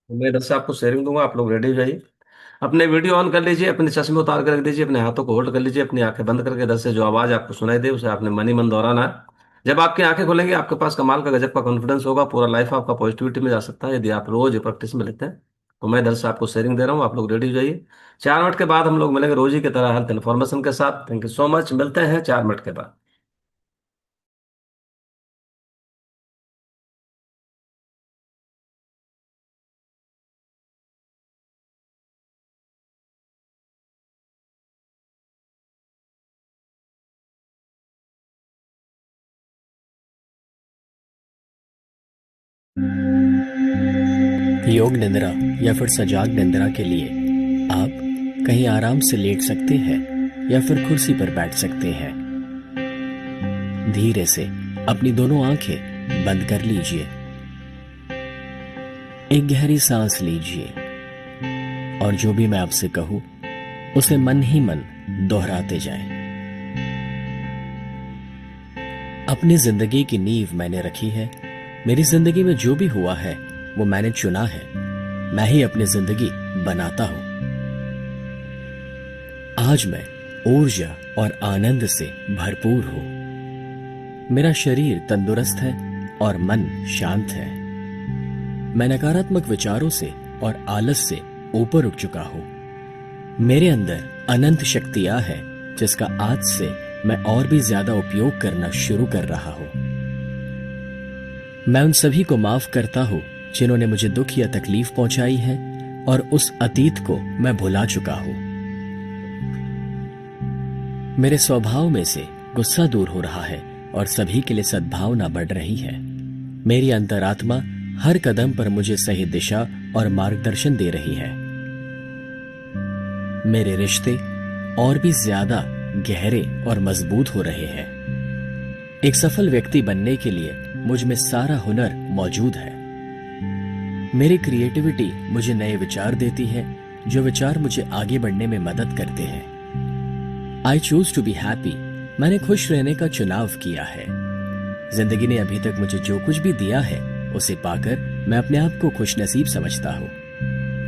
मैं इधर से आपको शेयरिंग दूंगा, आप लोग रेडी हो जाइए। अपने वीडियो ऑन कर लीजिए, अपने चश्मे उतार कर रख दीजिए, अपने हाथों को होल्ड कर लीजिए, अपनी आंखें बंद करके इधर से जो आवाज आपको सुनाई दे उसे आपने मन ही मन दोहराना है। जब आपकी आंखें खुलेंगी आपके पास कमाल का गजब का कॉन्फिडेंस होगा, पूरा लाइफ आपका पॉजिटिविटी में जा सकता है यदि आप रोज ये प्रैक्टिस में लेते हैं। तो मैं इधर से आपको शेयरिंग दे रहा हूँ, आप लोग रेडी हो जाइए। 4 मिनट के बाद हम लोग मिलेंगे रोज ही की तरह हेल्थ इन्फॉर्मेशन के साथ। थैंक यू सो मच, मिलते हैं 4 मिनट के बाद। योग निद्रा या फिर सजाग निद्रा के लिए आप कहीं आराम से लेट सकते हैं या फिर कुर्सी पर बैठ सकते हैं। धीरे से अपनी दोनों आंखें बंद कर लीजिए। एक गहरी सांस लीजिए और जो भी मैं आपसे कहूं उसे मन ही मन दोहराते जाएं। अपनी जिंदगी की नींव मैंने रखी है। मेरी जिंदगी में जो भी हुआ है वो मैंने चुना है। मैं ही अपनी जिंदगी बनाता हूं। आज मैं ऊर्जा और आनंद से भरपूर हूं। मेरा शरीर तंदुरुस्त है और मन शांत है। मैं नकारात्मक विचारों से और आलस से ऊपर उठ चुका हूं। मेरे अंदर अनंत शक्तियां हैं जिसका आज से मैं और भी ज्यादा उपयोग करना शुरू कर रहा हूं। मैं उन सभी को माफ करता हूं जिन्होंने मुझे दुख या तकलीफ पहुंचाई है और उस अतीत को मैं भुला चुका हूं। मेरे स्वभाव में से गुस्सा दूर हो रहा है और सभी के लिए सद्भावना बढ़ रही है। मेरी अंतरात्मा हर कदम पर मुझे सही दिशा और मार्गदर्शन दे रही है। मेरे रिश्ते और भी ज्यादा गहरे और मजबूत हो रहे हैं। एक सफल व्यक्ति बनने के लिए मुझ में सारा हुनर मौजूद है। मेरी क्रिएटिविटी मुझे नए विचार देती है, जो विचार मुझे आगे बढ़ने में मदद करते हैं। I choose to be happy. मैंने खुश रहने का चुनाव किया है। जिंदगी ने अभी तक मुझे जो कुछ भी दिया है उसे पाकर मैं अपने आप को खुशनसीब समझता हूँ।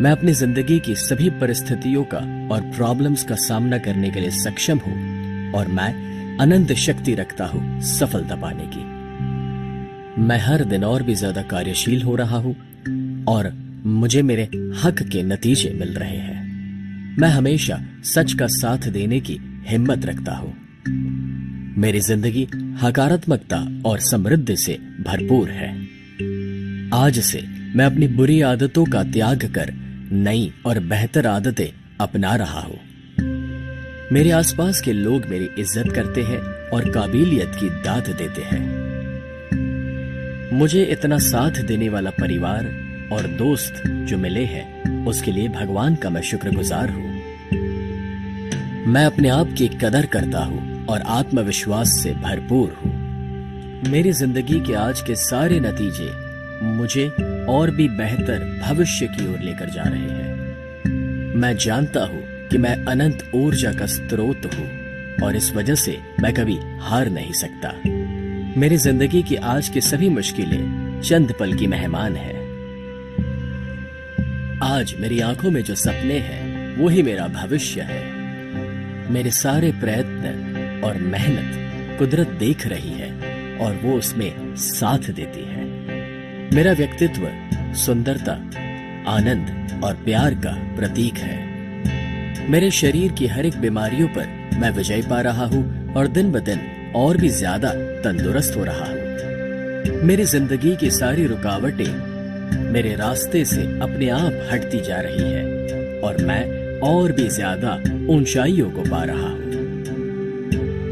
मैं अपनी जिंदगी की सभी परिस्थितियों का और प्रॉब्लम्स का सामना करने के लिए सक्षम हूँ और मैं अनंत शक्ति रखता हूँ सफलता पाने की। मैं हर दिन और भी ज्यादा कार्यशील हो रहा हूँ और मुझे मेरे हक के नतीजे मिल रहे हैं। मैं हमेशा सच का साथ देने की हिम्मत रखता हूँ। मेरी जिंदगी सकारात्मकता और समृद्धि से भरपूर है। आज से मैं अपनी बुरी आदतों का त्याग कर नई और बेहतर आदतें अपना रहा हूं। मेरे आसपास के लोग मेरी इज्जत करते हैं और काबिलियत की दाद देते हैं। मुझे इतना साथ देने वाला परिवार और दोस्त जो मिले हैं उसके लिए भगवान का मैं शुक्रगुजार हूं। मैं अपने आप की कदर करता हूं और आत्मविश्वास से भरपूर हूं। मेरी जिंदगी के आज के सारे नतीजे मुझे और भी बेहतर भविष्य की ओर लेकर जा रहे हैं। मैं जानता हूं कि मैं अनंत ऊर्जा का स्रोत हूं और इस वजह से मैं कभी हार नहीं सकता। मेरी जिंदगी की आज की सभी मुश्किलें चंद पल की मेहमान है। आज मेरी आंखों में जो सपने हैं वो ही मेरा भविष्य है। मेरे सारे प्रयत्न और मेहनत कुदरत देख रही है और वो उसमें साथ देती है। मेरा व्यक्तित्व सुंदरता, आनंद और प्यार का प्रतीक है। मेरे शरीर की हर एक बीमारियों पर मैं विजय पा रहा हूँ और दिन ब दिन और भी ज्यादा तंदुरुस्त हो रहा हूँ। मेरी जिंदगी की सारी रुकावटें मेरे रास्ते से अपने आप हटती जा रही है और मैं और भी ज्यादा ऊंचाइयों को पा रहा हूँ।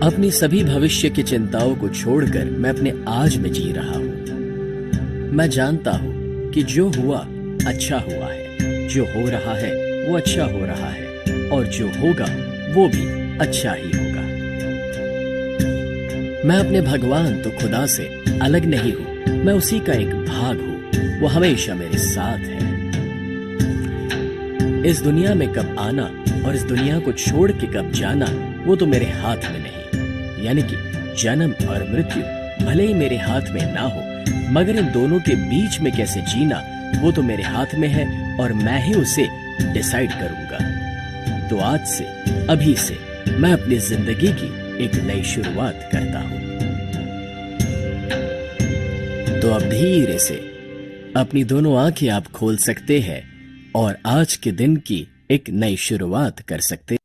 अपनी सभी भविष्य की चिंताओं को छोड़कर मैं अपने आज में जी रहा हूँ। मैं जानता हूं कि जो हुआ अच्छा हुआ है, जो हो रहा है वो अच्छा हो रहा है और जो होगा वो भी अच्छा ही होगा। मैं अपने भगवान तो खुदा से अलग नहीं हूं, मैं उसी का एक भाग हूं। वो हमेशा मेरे साथ है। इस दुनिया में कब आना और इस दुनिया को छोड़ के कब जाना वो तो मेरे हाथ में नहीं। यानी कि जन्म और मृत्यु भले ही मेरे हाथ में ना हो मगर इन दोनों के बीच में कैसे जीना, वो तो मेरे हाथ में है और मैं ही उसे डिसाइड करूंगा। तो आज से, अभी से, मैं अपनी जिंदगी की एक नई शुरुआत करता हूं। तो अब धीरे से अपनी दोनों आंखें आप खोल सकते हैं और आज के दिन की एक नई शुरुआत कर सकते हैं।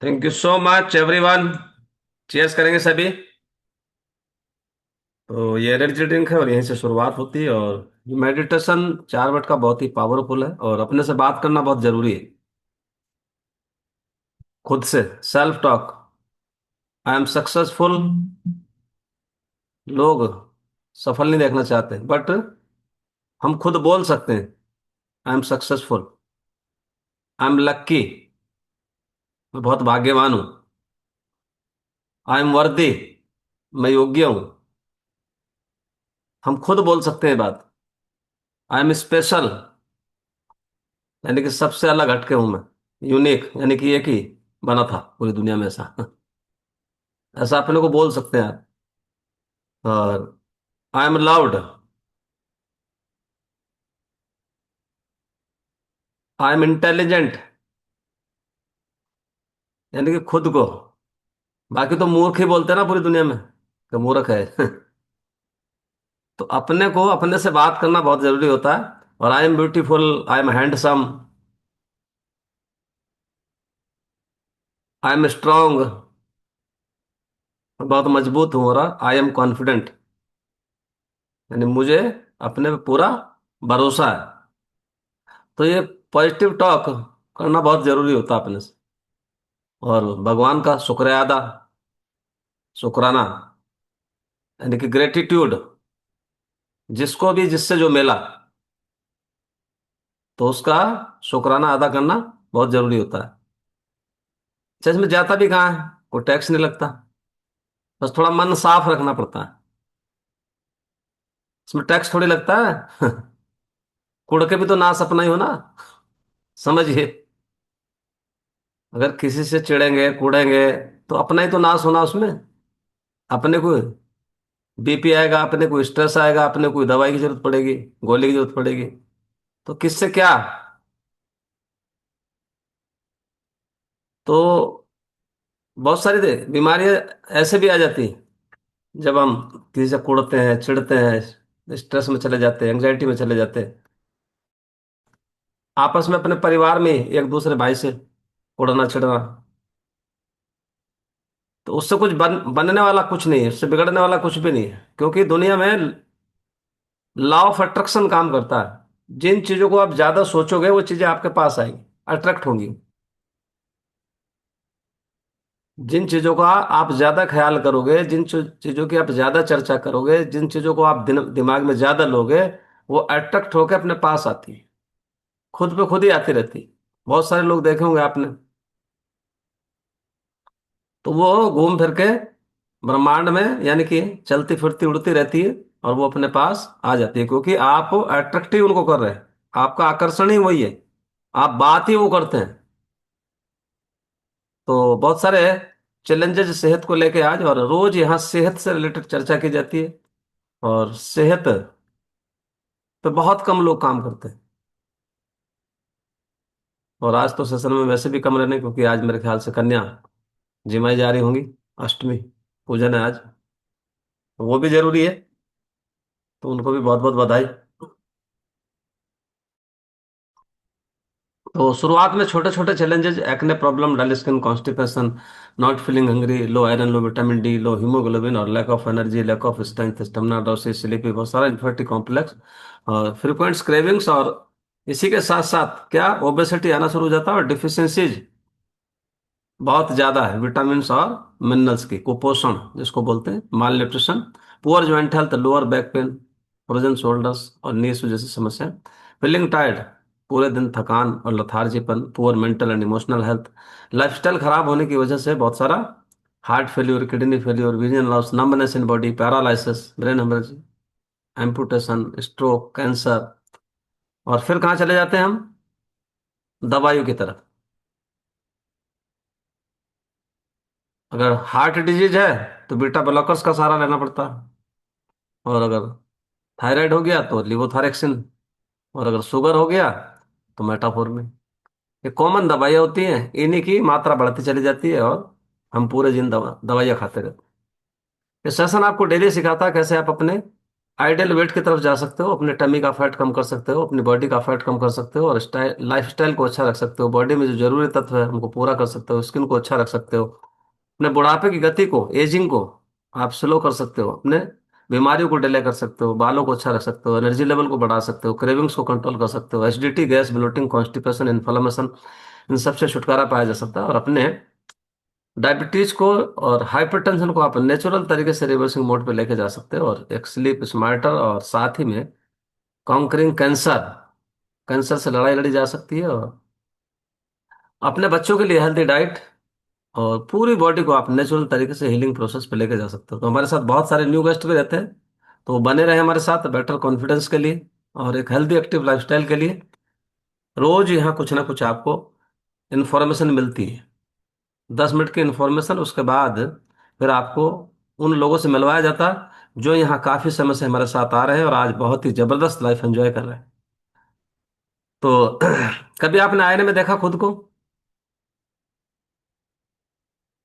Thank you so much everyone. Cheers करेंगे सभी। तो ये एनर्जी ड्रिंक है और यहीं से शुरुआत होती है। और मेडिटेशन 4 मिनट का बहुत ही पावरफुल है और अपने से बात करना बहुत जरूरी है। खुद से self talk. I am successful. लोग सफल नहीं देखना चाहते बट हम खुद बोल सकते हैं I am successful. I am lucky. मैं बहुत भाग्यवान हूं। आई एम वर्दी। मैं योग्य हूं। हम खुद बोल सकते हैं बात। I am special. यानी कि सबसे अलग हटके हूं मैं। यूनिक यानी कि एक ही बना था पूरी दुनिया में ऐसा। ऐसा अपने को बोल सकते हैं आप। और I am loud. I am intelligent. यानी कि खुद को। बाकी तो मूर्ख ही बोलते हैं ना पूरी दुनिया में कि मूर्ख है। तो अपने को अपने से बात करना बहुत जरूरी होता है। और I am beautiful. I am handsome. I am strong. बहुत मजबूत हूं। और आई एम कॉन्फिडेंट। यानी मुझे अपने पे पूरा भरोसा है। तो ये पॉजिटिव टॉक करना बहुत जरूरी होता है अपने से। और भगवान का शुक्रिया अदा। शुक्राना। यानी कि ग्रेटिट्यूड। जिसको भी जिससे जो मिला तो उसका शुक्राना अदा करना बहुत जरूरी होता है। अच्छा, इसमें जाता भी कहाँ है। कोई टैक्स नहीं लगता। बस थोड़ा मन साफ रखना पड़ता है। इसमें टैक्स थोड़ी लगता है। कुड़ के भी तो नाश अपना ही हो ना। समझिए। अगर किसी से चिढ़ेंगे कूड़ेंगे तो अपना ही तो नाश होना उसमें। अपने को बीपी आएगा, अपने को स्ट्रेस आएगा, अपने को दवाई की जरूरत पड़ेगी, गोली की जरूरत पड़ेगी। तो किससे क्या। तो बहुत सारी बीमारियां ऐसे भी आ जाती हैं जब हम किसी से कुड़ते हैं, चिढ़ते हैं, स्ट्रेस में चले जाते हैं, एंग्जाइटी में चले जाते हैं। आपस में अपने परिवार में एक दूसरे भाई से कुड़ना चिढ़ना, तो उससे कुछ बनने वाला कुछ नहीं है, उससे बिगड़ने वाला कुछ भी नहीं है। क्योंकि दुनिया में लॉ ऑफ अट्रैक्शन काम करता है। जिन चीजों को आप ज्यादा सोचोगे वो चीजें आपके पास आएंगी, अट्रैक्ट होंगी। जिन चीजों का आप ज्यादा ख्याल करोगे, जिन चीजों की आप ज्यादा चर्चा करोगे, जिन चीजों को आप दिमाग में ज्यादा लोगे, वो अट्रैक्ट होकर अपने पास आती है। खुद पे खुद ही आती रहती है। बहुत सारे लोग देखे होंगे आपने। तो वो घूम फिर के ब्रह्मांड में यानी कि चलती फिरती उड़ती रहती है और वो अपने पास आ जाती है, क्योंकि आप अट्रैक्टिव उनको कर रहे हैं। आपका आकर्षण ही वही है। आप बात ही वो करते हैं। तो बहुत सारे चैलेंजेस सेहत को लेके आज, और रोज यहाँ सेहत से रिलेटेड चर्चा की जाती है। और सेहत पे बहुत कम लोग काम करते हैं। और आज तो सेशन में वैसे भी कम रहने, क्योंकि आज मेरे ख्याल से कन्या जिमाई जा रही होंगी। अष्टमी पूजन है आज। तो वो भी जरूरी है। तो उनको भी बहुत बहुत बधाई। तो शुरुआत में छोटे छोटे challenges, acne problem, dull skin, constipation, not feeling hungry, low iron, low vitamin D, low haemoglobin और lack of energy, lack of strength, stamina, डोसिस, स्लीपी, बहुत सारा इन्फर्टी कॉम्प्लेक्स और फ्रीक्वेंट क्रेविंग्स। और इसी के साथ साथ क्या ओबेसिटी आना शुरू हो जाता है और डिफिशियंसीज बहुत ज्यादा है विटामिन और मिनरल्स की। कुपोषण जिसको बोलते हैं, malnutrition, poor joint health, lower back pain, frozen shoulders और नीस जैसी समस्या, फीलिंग टायर्ड, पूरे दिन थकान और लथार्जीपन, poor mental and emotional health, lifestyle खराब होने की वजह से बहुत सारा heart failure, kidney failure, vision loss, numbness in body, paralysis, brain haemorrhage, amputation, stroke, cancer. और फिर कहाँ चले जाते हैं हम, दवाइयों की तरफ। अगर हार्ट डिजीज है तो बीटा ब्लॉकर्स का सहारा लेना पड़ता है। और अगर थायराइड हो गया तो लिवोथायरक्सिन। और अगर शुगर हो गया तो मेटाफोर्मिन। ये कॉमन दवाइयाँ होती हैं, इन्हीं की मात्रा बढ़ती चली जाती है और हम पूरे दिन दवाइयाँ खाते रहते हैं। ये सेशन आपको डेली सिखाता है कैसे आप अपने आइडियल वेट की तरफ जा सकते हो, अपने टमी का फैट कम कर सकते हो, अपनी बॉडी का फैट कम कर सकते हो, और स्टाइल लाइफ स्टाइल को अच्छा रख सकते हो, बॉडी में जो जरूरी तत्व है उनको पूरा कर सकते हो, स्किन को अच्छा रख सकते हो, अपने बुढ़ापे की गति को, एजिंग को आप स्लो कर सकते हो, अपने बीमारियों को डिले कर सकते हो, बालों को अच्छा रख सकते हो, एनर्जी लेवल को बढ़ा सकते हो, क्रेविंग्स को कंट्रोल कर सकते हो, acidity, gas, bloating, constipation, inflammation, इन सबसे छुटकारा पाया जा सकता है। और अपने डायबिटीज को और हाइपरटेंशन को आप नेचुरल तरीके से रिवर्सिंग मोड पे लेके जा सकते हो, और एक स्लीप स्मार्टर, और साथ ही में कॉन्करिंग कैंसर, कैंसर से लड़ाई लड़ी जा सकती है। और अपने बच्चों के लिए हेल्थी डाइट और पूरी बॉडी को आप नेचुरल तरीके से हीलिंग प्रोसेस पे लेके जा सकते हो। तो हमारे साथ बहुत सारे न्यू गेस्ट भी रहते हैं, तो वो बने रहे हमारे साथ बेटर कॉन्फिडेंस के लिए और एक हेल्दी एक्टिव लाइफस्टाइल के लिए। रोज यहाँ कुछ ना कुछ आपको इन्फॉर्मेशन मिलती है, 10 मिनट की इन्फॉर्मेशन, उसके बाद फिर आपको उन लोगों से मिलवाया जाता है जो यहाँ काफी समय से हमारे साथ आ रहे हैं और आज बहुत ही जबरदस्त लाइफ एंजॉय कर रहे हैं। तो कभी आपने आईने में देखा खुद को,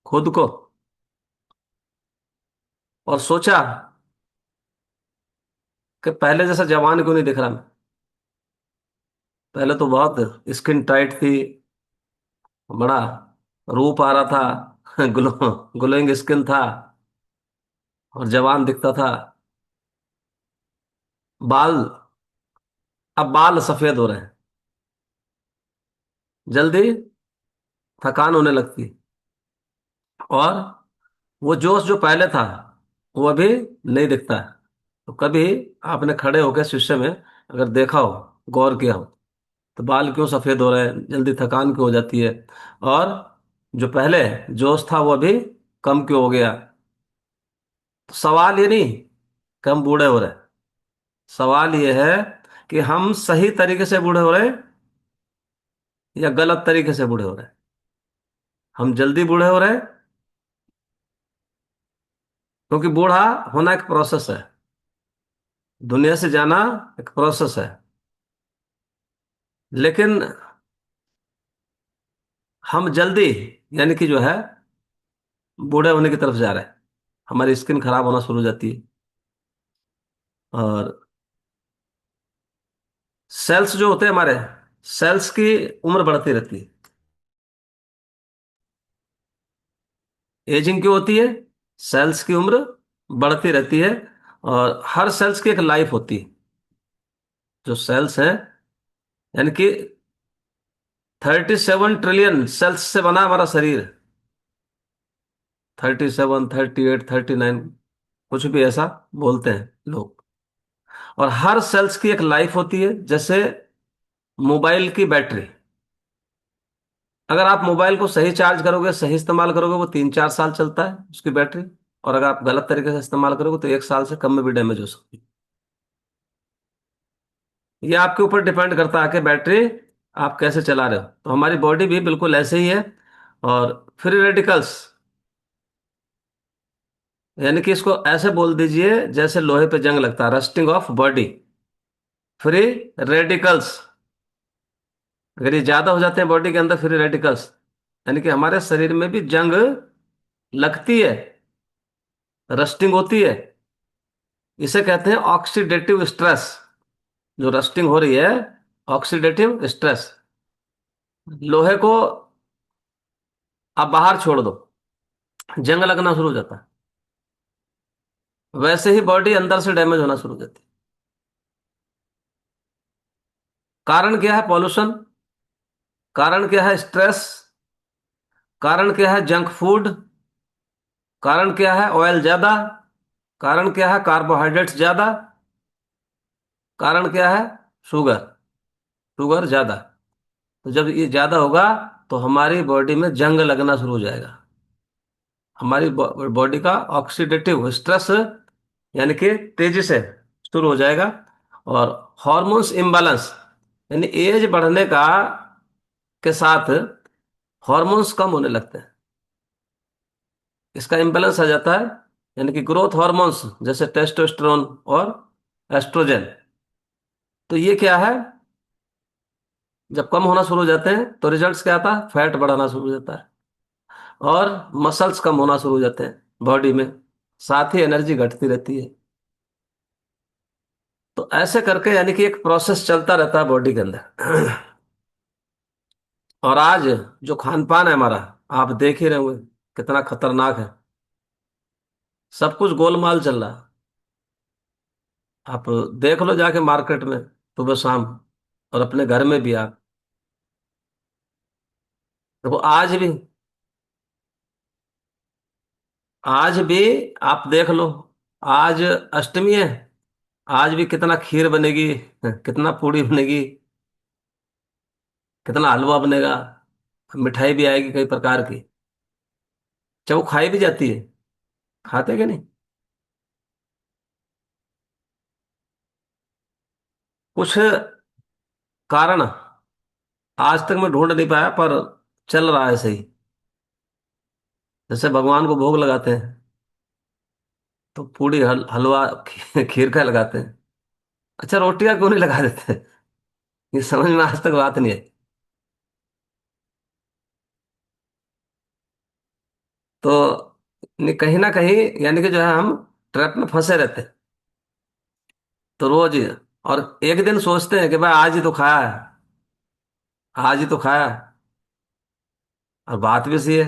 खुद को, और सोचा कि पहले जैसा जवान क्यों नहीं दिख रहा मैं? पहले तो बहुत स्किन टाइट थी, बड़ा रूप आ रहा था, ग्लोइंग स्किन था और जवान दिखता था। बाल, अब बाल सफेद हो रहे हैं, जल्दी थकान होने लगती है, और वो जोश जो पहले था वो अभी नहीं दिखता है। तो कभी आपने खड़े होकर शीशे में अगर देखा हो, गौर किया हो, तो बाल क्यों सफेद हो रहे हैं, जल्दी थकान क्यों हो जाती है, और जो पहले जोश था वो अभी कम क्यों हो गया? तो सवाल ये नहीं कि हम बूढ़े हो रहे हैं, सवाल ये है कि हम सही तरीके से बूढ़े हो रहे हैं या गलत तरीके से बूढ़े हो रहे हैं। हम जल्दी बूढ़े हो रहे हैं, क्योंकि बूढ़ा होना एक प्रोसेस है, दुनिया से जाना एक प्रोसेस है। लेकिन हम जल्दी, यानी कि जो है, बूढ़े होने की तरफ जा रहे हैं, हमारी स्किन खराब होना शुरू हो जाती है, और सेल्स जो होते हैं हमारे, सेल्स की उम्र बढ़ती रहती है। एजिंग क्यों होती है? सेल्स की उम्र बढ़ती रहती है, और हर सेल्स की एक लाइफ होती है। जो सेल्स हैं, यानी कि 37 ट्रिलियन सेल्स से बना हमारा शरीर, 37, 38, 39, कुछ भी ऐसा बोलते हैं लोग। और हर सेल्स की एक लाइफ होती है, जैसे मोबाइल की बैटरी। अगर आप मोबाइल को सही चार्ज करोगे, सही इस्तेमाल करोगे, वो 3-4 साल चलता है उसकी बैटरी। और अगर आप गलत तरीके से इस्तेमाल करोगे तो 1 साल से कम में भी डैमेज हो सकती है। ये आपके ऊपर डिपेंड करता है कि बैटरी आप कैसे चला रहे हो। तो हमारी बॉडी भी बिल्कुल ऐसे ही है। और फ्री रेडिकल्स, यानी कि इसको ऐसे बोल दीजिए जैसे लोहे पे जंग लगता है, rusting of body. Free radicals, अगर ये ज्यादा हो जाते हैं बॉडी के अंदर फ्री रेडिकल्स, यानी कि हमारे शरीर में भी जंग लगती है, रस्टिंग होती है। इसे कहते हैं ऑक्सीडेटिव स्ट्रेस। जो रस्टिंग हो रही है, ऑक्सीडेटिव स्ट्रेस। लोहे को आप बाहर छोड़ दो, जंग लगना शुरू हो जाता है। वैसे ही बॉडी अंदर से डैमेज होना शुरू हो जाती है। कारण क्या है? पॉल्यूशन। कारण क्या है? स्ट्रेस। कारण क्या है? Junk food. कारण क्या है? ऑयल ज्यादा। कारण क्या है? कार्बोहाइड्रेट्स ज्यादा। कारण क्या है? शुगर, शुगर ज्यादा। तो जब ये ज्यादा होगा तो हमारी बॉडी में जंग लगना शुरू हो जाएगा। हमारी बॉडी का ऑक्सीडेटिव स्ट्रेस, यानी कि तेजी से शुरू हो जाएगा। और हॉर्मोन्स इम्बैलेंस, यानी एज बढ़ने का के साथ हॉर्मोन्स कम होने लगते हैं। इसका इम्बेलेंस आ जाता है, यानी कि ग्रोथ हार्मोन्स जैसे टेस्टोस्टेरोन और एस्ट्रोजन, तो ये क्या है, जब कम होना शुरू हो जाते हैं तो रिजल्ट्स क्या आता है, फैट बढ़ाना शुरू हो जाता है और मसल्स कम होना शुरू हो जाते हैं बॉडी में, साथ ही एनर्जी घटती रहती है। तो ऐसे करके यानी कि एक प्रोसेस चलता रहता है बॉडी के अंदर। और आज जो खान पान है हमारा, आप देख ही रहे होंगे कितना खतरनाक है। सब कुछ गोलमाल चल रहा है। आप देख लो जाके मार्केट में सुबह शाम, और अपने घर में भी आप देखो। आज भी आप देख लो, आज अष्टमी है, आज भी कितना खीर बनेगी, कितना पूड़ी बनेगी, कितना हलवा बनेगा, मिठाई भी आएगी कई प्रकार की। चाहे वो खाई भी जाती है, खाते कि नहीं? कुछ कारण आज तक मैं ढूंढ नहीं पाया, पर चल रहा है सही। जैसे भगवान को भोग लगाते हैं तो पूड़ी हलवा खीर का लगाते हैं, अच्छा रोटियां क्यों नहीं लगा देते? ये समझ में आज तक बात नहीं है। तो कहीं ना कहीं यानी कि जो है हम ट्रैप में फंसे रहते हैं। तो रोज और एक दिन सोचते हैं कि भाई आज ही तो खाया है, आज ही तो खाया है। और बात भी सही है,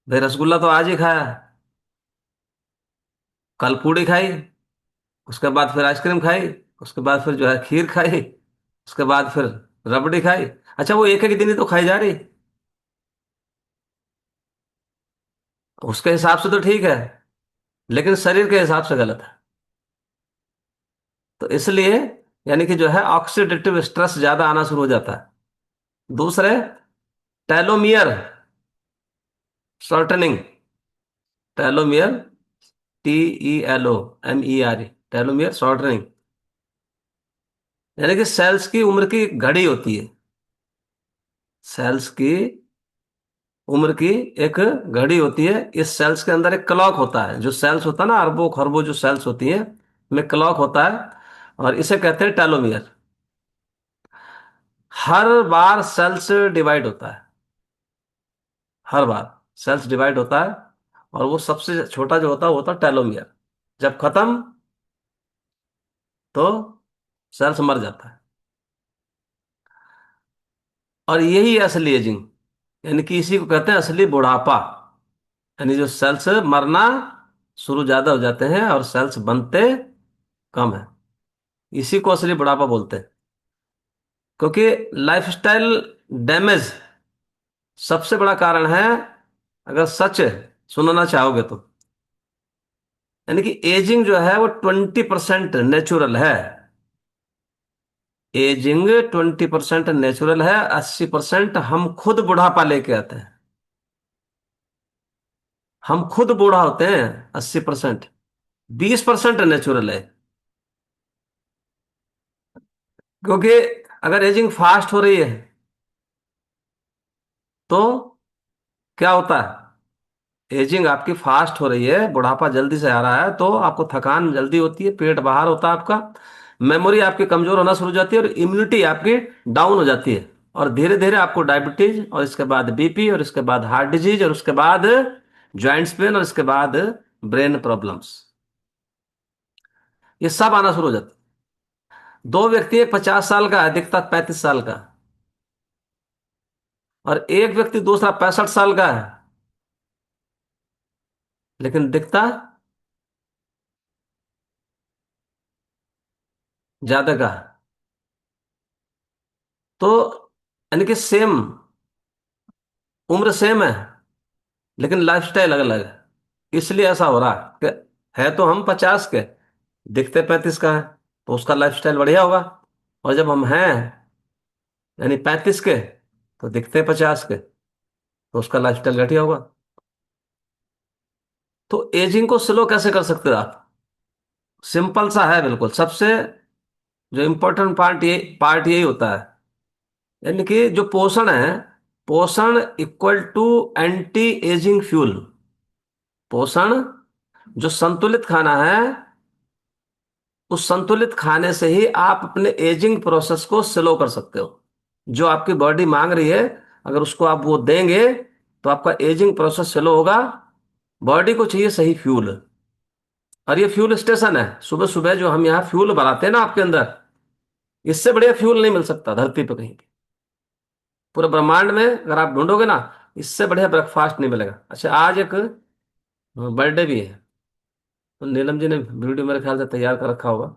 भाई रसगुल्ला तो आज ही खाया है, कल पूड़ी खाई, उसके बाद फिर आइसक्रीम खाई, उसके बाद फिर जो है खीर खाई, उसके बाद फिर रबड़ी खाई। अच्छा वो एक एक दिन ही तो खाई जा रही, उसके हिसाब से तो ठीक है, लेकिन शरीर के हिसाब से गलत है। तो इसलिए यानी कि जो है ऑक्सीडेटिव स्ट्रेस ज्यादा आना शुरू हो जाता है। दूसरे, telomere shortening, telomere, TELOMER, telomere shortening, यानी कि सेल्स की उम्र की घड़ी होती है। सेल्स की उम्र की एक घड़ी होती है। इस सेल्स के अंदर एक क्लॉक होता है, जो सेल्स होता है ना, अरबों खरबों जो सेल्स होती हैं, में क्लॉक होता है, और इसे कहते हैं टेलोमियर। हर बार सेल्स डिवाइड होता है, हर बार सेल्स डिवाइड होता है, और वो सबसे छोटा जो होता है वो होता है टेलोमियर। जब खत्म तो सेल्स मर जाता है। और यही है असली एजिंग, यानी कि इसी को कहते हैं असली बुढ़ापा, यानी जो सेल्स मरना शुरू ज्यादा हो जाते हैं और सेल्स बनते कम है, इसी को असली बुढ़ापा बोलते हैं। क्योंकि लाइफस्टाइल डैमेज सबसे बड़ा कारण है, अगर सच सुनना चाहोगे तो। यानी कि एजिंग जो है वो 20% नेचुरल है, एजिंग 20% नेचुरल है, 80% हम खुद बुढ़ापा लेके आते हैं। हम खुद बूढ़ा होते हैं 80%, 20% नेचुरल है। क्योंकि अगर एजिंग फास्ट हो रही है तो क्या होता है, एजिंग आपकी फास्ट हो रही है, बुढ़ापा जल्दी से आ रहा है, तो आपको थकान जल्दी होती है, पेट बाहर होता है आपका, मेमोरी आपकी कमजोर होना शुरू हो जाती है, और इम्यूनिटी आपकी डाउन हो जाती है, और धीरे धीरे आपको डायबिटीज, और इसके बाद BP, और इसके बाद हार्ट डिजीज, और उसके बाद जॉइंट्स पेन, और इसके बाद ब्रेन प्रॉब्लम्स, ये सब आना शुरू हो जाता है। दो व्यक्ति, एक 50 साल का है, दिखता 35 साल का, और एक व्यक्ति दूसरा 65 साल का है, लेकिन दिखता ज्यादा का है। तो यानी कि सेम उम्र सेम है, लेकिन लाइफस्टाइल अलग अलग है, इसलिए ऐसा हो रहा है कि है तो हम 50 के, दिखते 35 का है, तो उसका लाइफस्टाइल बढ़िया होगा। और जब हम हैं यानी 35 के, तो दिखते 50 के, तो उसका लाइफस्टाइल घटिया होगा। तो एजिंग को स्लो कैसे कर सकते हो आप? सिंपल सा है बिल्कुल। सबसे जो इम्पोर्टेंट पार्ट यही होता है, यानी कि जो पोषण है, पोषण equal to anti ageing fuel. पोषण, जो संतुलित खाना है, उस संतुलित खाने से ही आप अपने एजिंग प्रोसेस को स्लो कर सकते हो। जो आपकी बॉडी मांग रही है, अगर उसको आप वो देंगे तो आपका एजिंग प्रोसेस स्लो होगा। बॉडी को चाहिए सही फ्यूल, और ये फ्यूल स्टेशन है। सुबह सुबह जो हम यहाँ फ्यूल भराते हैं ना आपके अंदर, इससे बढ़िया फ्यूल नहीं मिल सकता धरती पे कहीं भी। पूरे ब्रह्मांड में अगर आप ढूंढोगे ना, इससे बढ़िया ब्रेकफास्ट नहीं मिलेगा। अच्छा, आज एक बर्थडे भी है, तो नीलम जी ने वीडियो मेरे ख्याल से तैयार कर रखा होगा,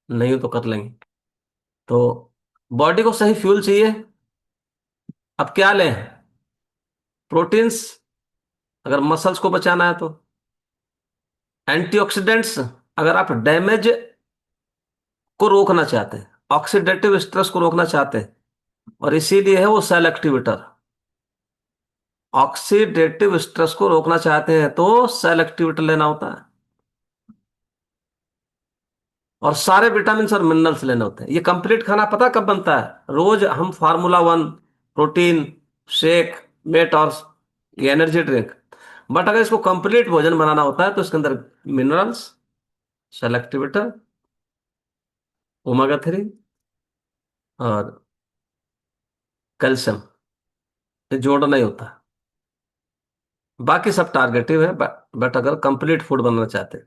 नहीं हो तो कर लेंगे। तो बॉडी को सही फ्यूल चाहिए। अब क्या लें? प्रोटीन्स, अगर मसल्स को बचाना है तो। एंटीऑक्सीडेंट्स, अगर आप डैमेज को रोकना चाहते हैं, ऑक्सीडेटिव स्ट्रेस को रोकना चाहते हैं, और इसीलिए है वो सेल एक्टिवेटर। ऑक्सीडेटिव स्ट्रेस को रोकना चाहते हैं तो सेल एक्टिवेटर लेना होता है। और सारे विटामिन और मिनरल्स लेने होते हैं। ये कंप्लीट खाना पता कब बनता है? रोज हम फार्मूला 1, प्रोटीन शेक, मेट और ये एनर्जी ड्रिंक। बट अगर इसको कंप्लीट भोजन बनाना होता है तो इसके अंदर मिनरल्स, सेल एक्टिवेटर, ओमेगा 3 और कैल्शियम, ये जोड़ना ही होता है। बाकी सब टारगेटिव है, बट अगर कंप्लीट फूड बनाना चाहते हैं।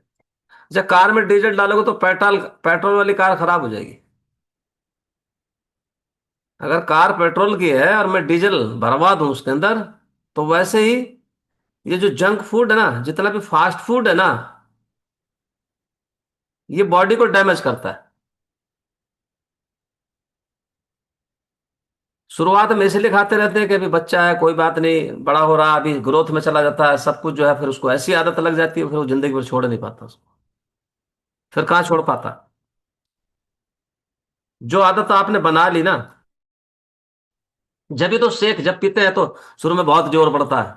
जब कार में डीजल डालोगे तो पेट्रोल पेट्रोल वाली कार खराब हो जाएगी। अगर कार पेट्रोल की है और मैं डीजल भरवा दूं उसके अंदर, तो वैसे ही ये जो जंक फूड है ना, जितना भी फास्ट फूड है ना, ये बॉडी को डैमेज करता है। शुरुआत में इसलिए खाते रहते हैं कि अभी बच्चा है, कोई बात नहीं, बड़ा हो रहा है, अभी ग्रोथ में चला जाता है सब कुछ जो है, फिर उसको ऐसी आदत लग जाती है, फिर वो जिंदगी भर छोड़ नहीं पाता उसको। फिर कहाँ छोड़ पाता? जो आदत आपने बना ली ना, जब भी तो शेक जब पीते हैं तो शुरू में बहुत जोर पड़ता है,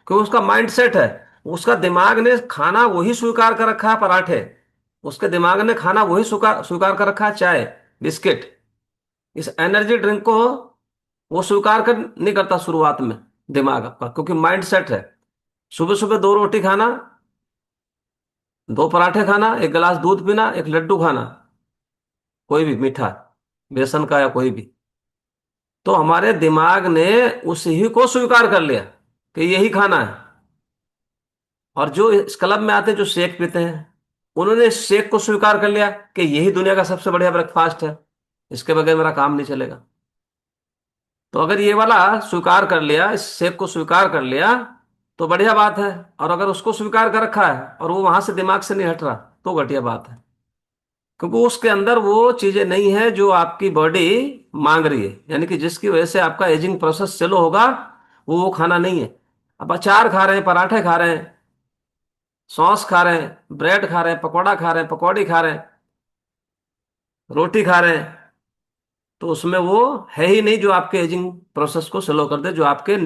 क्योंकि उसका माइंड सेट है, उसका दिमाग ने खाना वही स्वीकार कर रखा है, पराठे। उसके दिमाग ने खाना वही स्वीकार स्वीकार कर रखा है, चाय, बिस्किट। इस एनर्जी ड्रिंक को वो स्वीकार कर नहीं करता शुरुआत में दिमाग आपका, क्योंकि माइंड सेट है। सुबह सुबह 2 रोटी खाना, 2 पराठे खाना, एक गिलास दूध पीना, एक लड्डू खाना, कोई भी मीठा, बेसन का या कोई भी। तो हमारे दिमाग ने उसी को स्वीकार कर लिया कि यही खाना है। और जो इस क्लब में आते हैं जो शेक पीते हैं, उन्होंने इस शेक को स्वीकार कर लिया कि यही दुनिया का सबसे बढ़िया ब्रेकफास्ट है, इसके बगैर मेरा काम नहीं चलेगा। तो अगर ये वाला स्वीकार कर लिया, इस शेक को स्वीकार कर लिया, तो बढ़िया बात है। और अगर उसको स्वीकार कर रखा है और वो वहां से दिमाग से नहीं हट रहा, तो घटिया बात है। क्योंकि उसके अंदर वो चीजें नहीं है जो आपकी बॉडी मांग रही है, यानी कि जिसकी वजह से आपका एजिंग प्रोसेस स्लो होगा, वो खाना नहीं है। अब अचार खा रहे हैं, पराठे खा रहे हैं, सॉस खा रहे हैं, ब्रेड खा रहे हैं, पकौड़ा खा रहे हैं, पकौड़ी खा रहे हैं, रोटी खा रहे हैं, तो उसमें वो है ही नहीं जो आपके एजिंग प्रोसेस को स्लो कर दे, जो आपके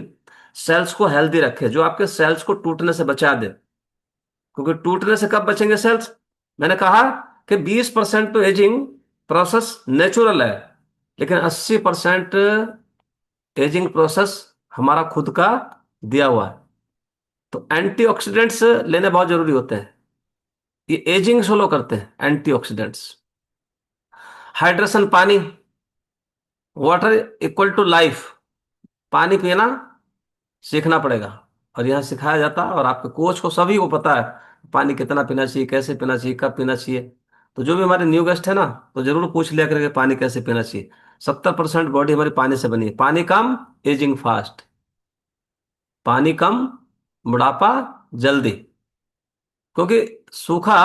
सेल्स को हेल्दी रखे, जो आपके सेल्स को टूटने से बचा दे। क्योंकि टूटने से कब बचेंगे सेल्स? मैंने कहा कि 20% तो एजिंग प्रोसेस नेचुरल है, लेकिन 80% एजिंग प्रोसेस हमारा खुद का दिया हुआ है। तो एंटीऑक्सीडेंट्स लेने बहुत जरूरी होते हैं, ये एजिंग स्लो करते हैं एंटीऑक्सीडेंट्स। हाइड्रेशन, पानी, वाटर इक्वल टू लाइफ। पानी पीना सीखना पड़ेगा, और यहाँ सिखाया जाता है, और आपके कोच को सभी को पता है पानी कितना पीना चाहिए, कैसे पीना चाहिए, कब पीना चाहिए। तो जो भी हमारे न्यू गेस्ट है ना, तो जरूर पूछ लिया करके पानी कैसे पीना चाहिए। 70% बॉडी हमारी पानी से बनी है। पानी कम, एजिंग फास्ट। पानी कम, बुढ़ापा जल्दी। क्योंकि सूखा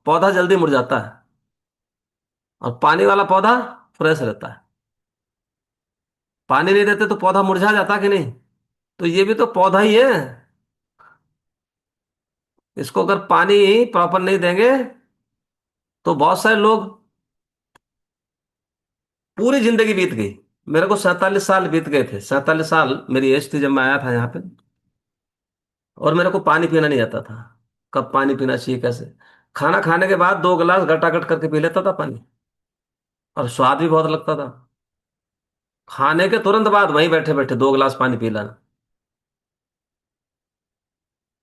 पौधा जल्दी मुरझाता है, और पानी वाला पौधा फ्रेश रहता है। पानी नहीं देते तो पौधा मुरझा जाता कि नहीं? तो ये भी तो पौधा ही है। इसको अगर पानी प्रॉपर नहीं देंगे, तो बहुत सारे लोग, पूरी जिंदगी बीत गई। मेरे को 47 साल बीत गए थे, 47 साल मेरी एज थी जब मैं आया था यहाँ पे, और मेरे को पानी पीना नहीं आता था। कब पानी पीना चाहिए, कैसे। खाना खाने के बाद 2 गिलास गटागट करके पी लेता था पानी, और स्वाद भी बहुत लगता था। खाने के तुरंत बाद वहीं बैठे बैठे 2 गिलास पानी पी लेना।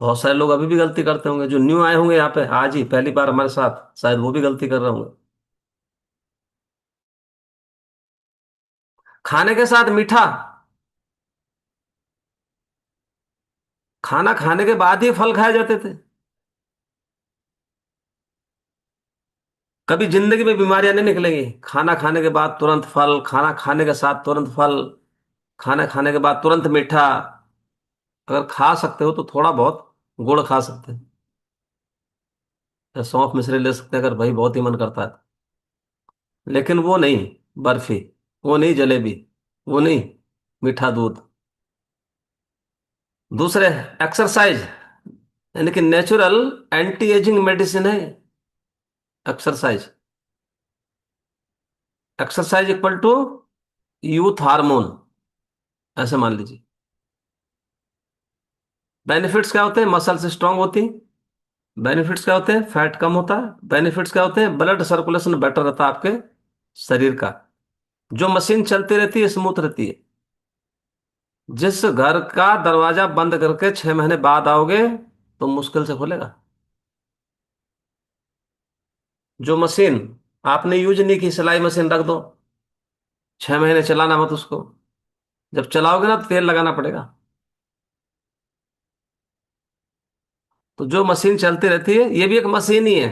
बहुत सारे लोग अभी भी गलती करते होंगे, जो न्यू आए होंगे यहाँ पे आज ही पहली बार हमारे साथ, शायद वो भी गलती कर रहे होंगे। खाने के साथ मीठा? खाना खाने के बाद ही फल खाए जाते थे? कभी जिंदगी में बीमारियां नहीं निकलेंगी खाना खाने के बाद तुरंत फल, खाना खाने के साथ तुरंत फल, खाना खाने के बाद तुरंत मीठा। अगर खा सकते हो तो थोड़ा बहुत गुड़ खा सकते हैं, या सौंफ मिश्री ले सकते हैं अगर भाई बहुत ही मन करता है। लेकिन वो नहीं बर्फी, वो नहीं जलेबी, वो नहीं मीठा दूध। दूसरे, एक्सरसाइज, यानी कि नेचुरल एंटी एजिंग मेडिसिन है exercise. Exercise equal to youth hormone, ऐसे मान लीजिए। बेनिफिट्स क्या होते हैं? मसल्स स्ट्रांग होती। बेनिफिट्स क्या होते हैं? फैट कम होता है। बेनिफिट्स क्या होते हैं? ब्लड सर्कुलेशन बेटर रहता है आपके शरीर का। जो मशीन चलती रहती है स्मूथ रहती है। जिस घर का दरवाजा बंद करके 6 महीने बाद आओगे तो मुश्किल से खुलेगा। जो मशीन आपने यूज नहीं की, सिलाई मशीन रख दो, 6 महीने चलाना मत उसको। जब चलाओगे ना तो तेल लगाना पड़ेगा। तो जो मशीन चलती रहती है ये भी एक मशीन ही है।